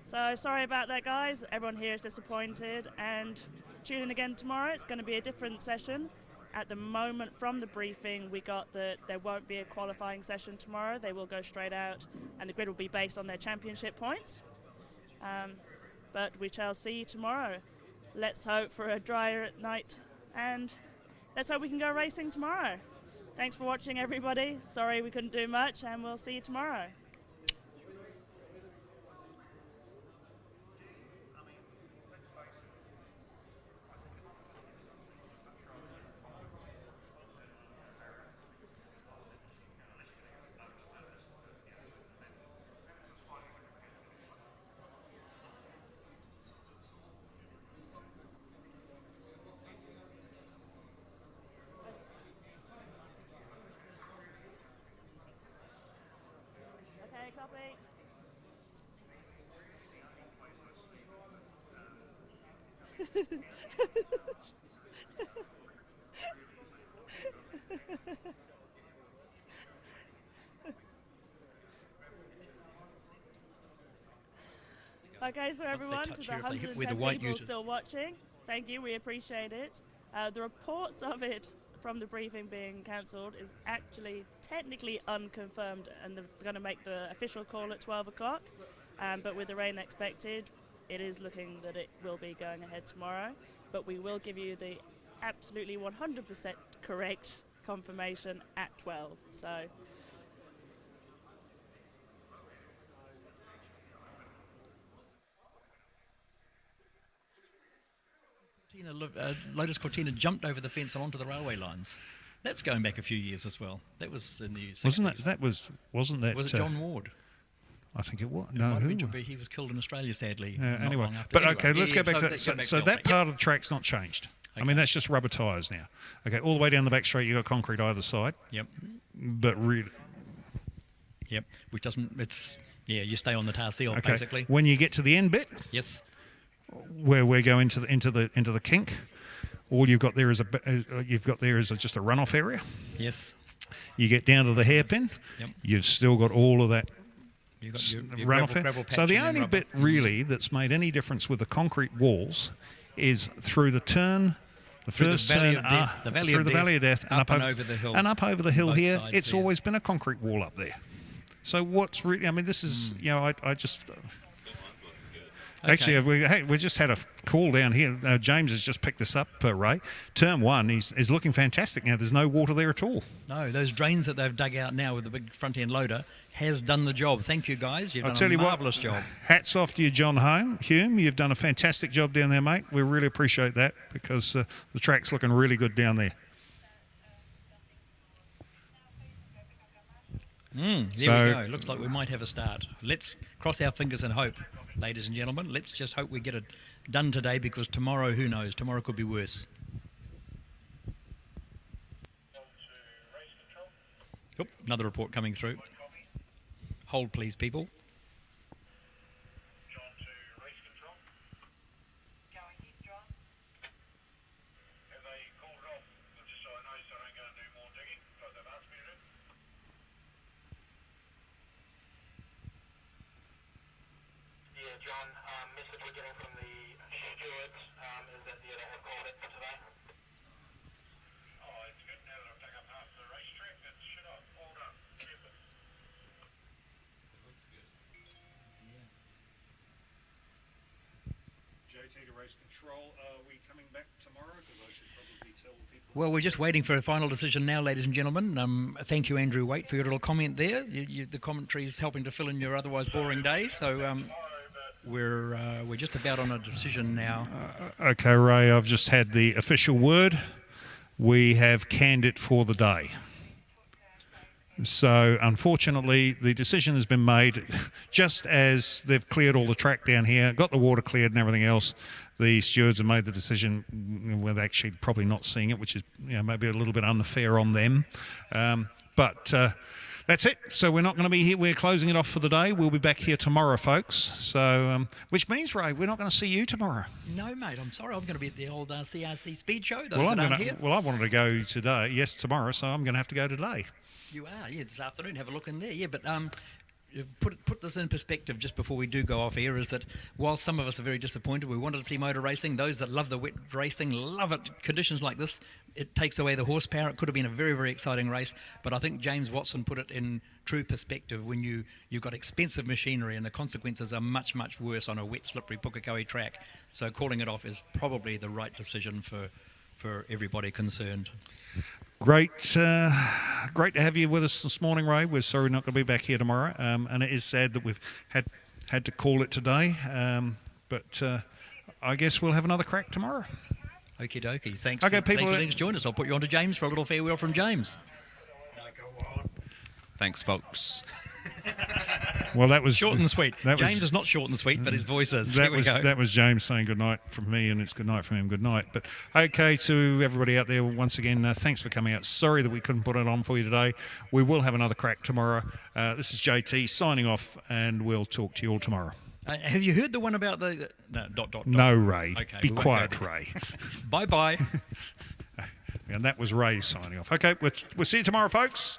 S2: So, sorry about that, guys. Everyone here is disappointed, and tune in again tomorrow. It's going to be a different session. At the moment, from the briefing, we got that there won't be a qualifying session tomorrow. They will go straight out, and the grid will be based on their championship points. But we shall see you tomorrow. Let's hope for a drier night, and let's hope we can go racing tomorrow. Thanks for watching, everybody. Sorry we couldn't do much, and we'll see you tomorrow. Okay, copy. Okay, so everyone, to the 110 people still watching, thank you, we appreciate it. The reports of it from the briefing being cancelled is actually technically unconfirmed, and they're going to make the official call at 12 o'clock. But with the rain expected, it is looking that it will be going ahead tomorrow. But we will give you the absolutely 100% correct confirmation at 12. So.
S9: Lotus Cortina jumped over the fence and onto the railway lines. That's going back a few years as well. That was in the 60s.
S5: Wasn't that?
S9: Was it John Ward?
S5: I think it was.
S9: He was killed in Australia, sadly.
S5: Anyway, let's go back to that. So that part of the track's not changed. Okay. I mean, that's just rubber tyres now. Okay, all the way down the back straight, you've got concrete either side.
S9: Yep.
S5: But really,
S9: Yep, which doesn't, it's, yeah, you stay on the tar seal,
S5: Okay.
S9: basically.
S5: When you get to the end bit,
S9: Yes.
S5: where we go into the kink, all you've got there is just a runoff area.
S9: Yes.
S5: You get down to the hairpin,
S9: Yep.
S5: you've still got all of that
S9: You've got your
S5: runoff.
S9: gravel patch
S5: So the
S9: and then
S5: only
S9: rubber.
S5: bit really that's made any difference with the concrete walls is through the turn, the
S9: Through the
S5: first
S9: Valley
S5: turn,
S9: of Death, the Valley
S5: through
S9: of
S5: the
S9: Death,
S5: Valley of Death, and
S9: up and over the hill.
S5: and up over the hill
S9: Both
S5: here.
S9: sides
S5: It's
S9: there.
S5: always been a concrete wall up there. So what's really? I mean, this is I just. Actually, we just had a call down here. James has just picked this up, Ray. Term 1 is looking fantastic now. There's no water there at all.
S9: No, those drains that they've dug out now with the big front end loader has done the job. Thank you, guys. You've done a marvellous job.
S5: Hats off to you, John Hume. You've done a fantastic job down there, mate. We really appreciate that because the track's looking really good down there.
S9: There we go. Looks like we might have a start. Let's cross our fingers and hope, ladies and gentlemen. Let's just hope we get it done today because tomorrow, who knows? Tomorrow could be worse. Oop, another report coming through. Hold, please, people.
S8: John, message we're getting from the stewards is that they have called it for today. Oh, it's good now that I've dug up half the racetrack. It should have all done. Super. It looks good.
S5: JT to race control. Are we coming back tomorrow? Because I should probably tell people.
S9: Well, we're just waiting for a final decision now, ladies and gentlemen. Thank you, Andrew Waite, for your little comment there. The commentary is helping to fill in your otherwise boring day. So we're just about on a decision now.
S5: Okay, Ray, I've just had the official word. We have canned it for the day. So, unfortunately, the decision has been made just as they've cleared all the track down here, got the water cleared and everything else. The stewards have made the decision with actually probably not seeing it, which is maybe a little bit unfair on them. But that's it. So we're not going to be here. We're closing it off for the day. We'll be back here tomorrow, folks. So, which means, Ray, we're not going to see you tomorrow.
S9: No, mate. I'm sorry. I'm going to be at the old CRC Speed Show.
S5: Well, I wanted to go today. Yes, tomorrow. So I'm going to have to go today.
S9: You are, yeah, this afternoon. Have a look in there, yeah. But put this in perspective just before we do go off air, is that while some of us are very disappointed, we wanted to see motor racing. Those that love the wet racing love it. Conditions like this, it takes away the horsepower. It could have been a very, very exciting race. But I think James Watson put it in true perspective. When you've got expensive machinery and the consequences are much, much worse on a wet, slippery Pukekohe track. So calling it off is probably the right decision for everybody concerned.
S5: Great to have you with us this morning, Ray. We're sorry we're not going to be back here tomorrow, and it is sad that we've had to call it today. But I guess we'll have another crack tomorrow.
S9: Okie dokie. Thanks.
S5: Okay,
S9: Thanks for joining us. I'll put you on to James for a little farewell from James.
S10: Thanks, folks.
S5: Well, that was
S9: short and sweet. James is not short and sweet, but his voice is.
S5: That was James saying good night from me, and it's good night from him. Good night. But okay, to everybody out there, once again, thanks for coming out. Sorry that we couldn't put it on for you today. We will have another crack tomorrow. This is JT signing off, and we'll talk to you all tomorrow.
S9: Have you heard the one about the
S5: No, Ray.
S9: Okay,
S5: be quiet, Ray.
S9: Bye bye.
S5: And that was Ray signing off. Okay, we'll see you tomorrow, folks.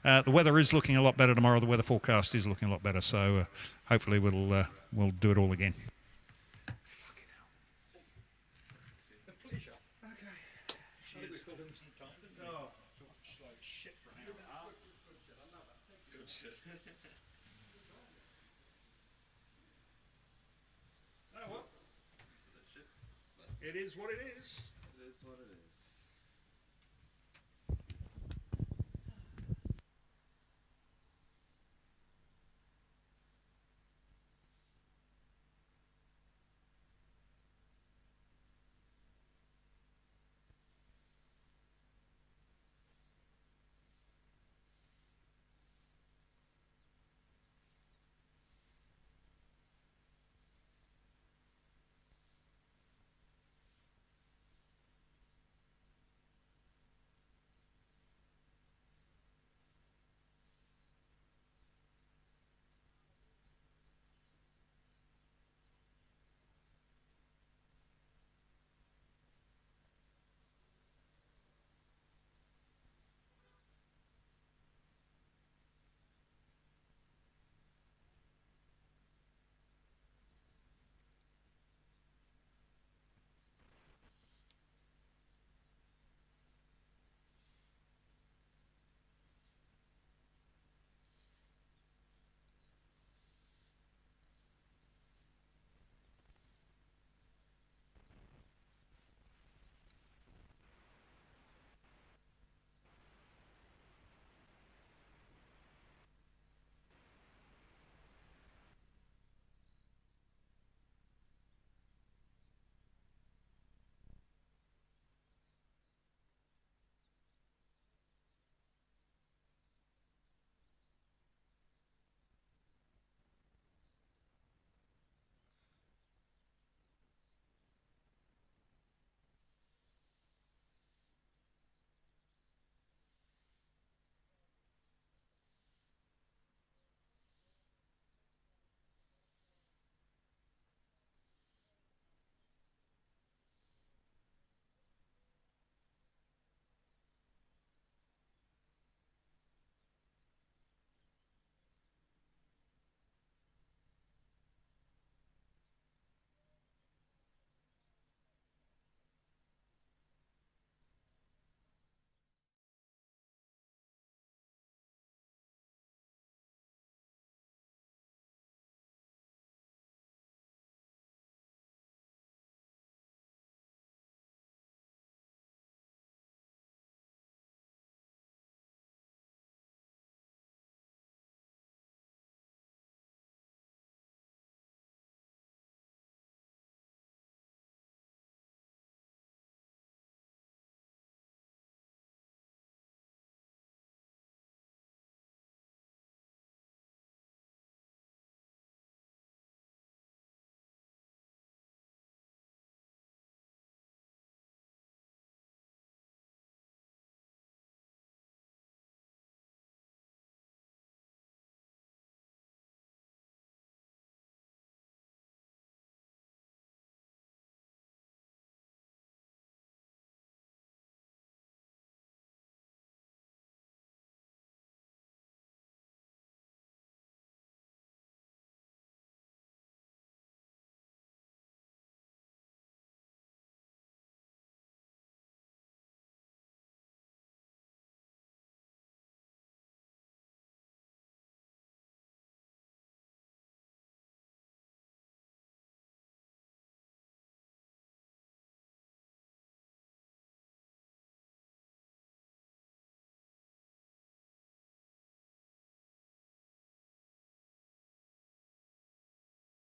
S5: The weather is looking a lot better tomorrow. The weather forecast is looking a lot better. So hopefully we'll do it all again.
S9: A pleasure.
S5: Okay. Cheers. Oh, like shit for an hour and a half. Good shit. Oh well. It is what it is.
S10: It is what it is.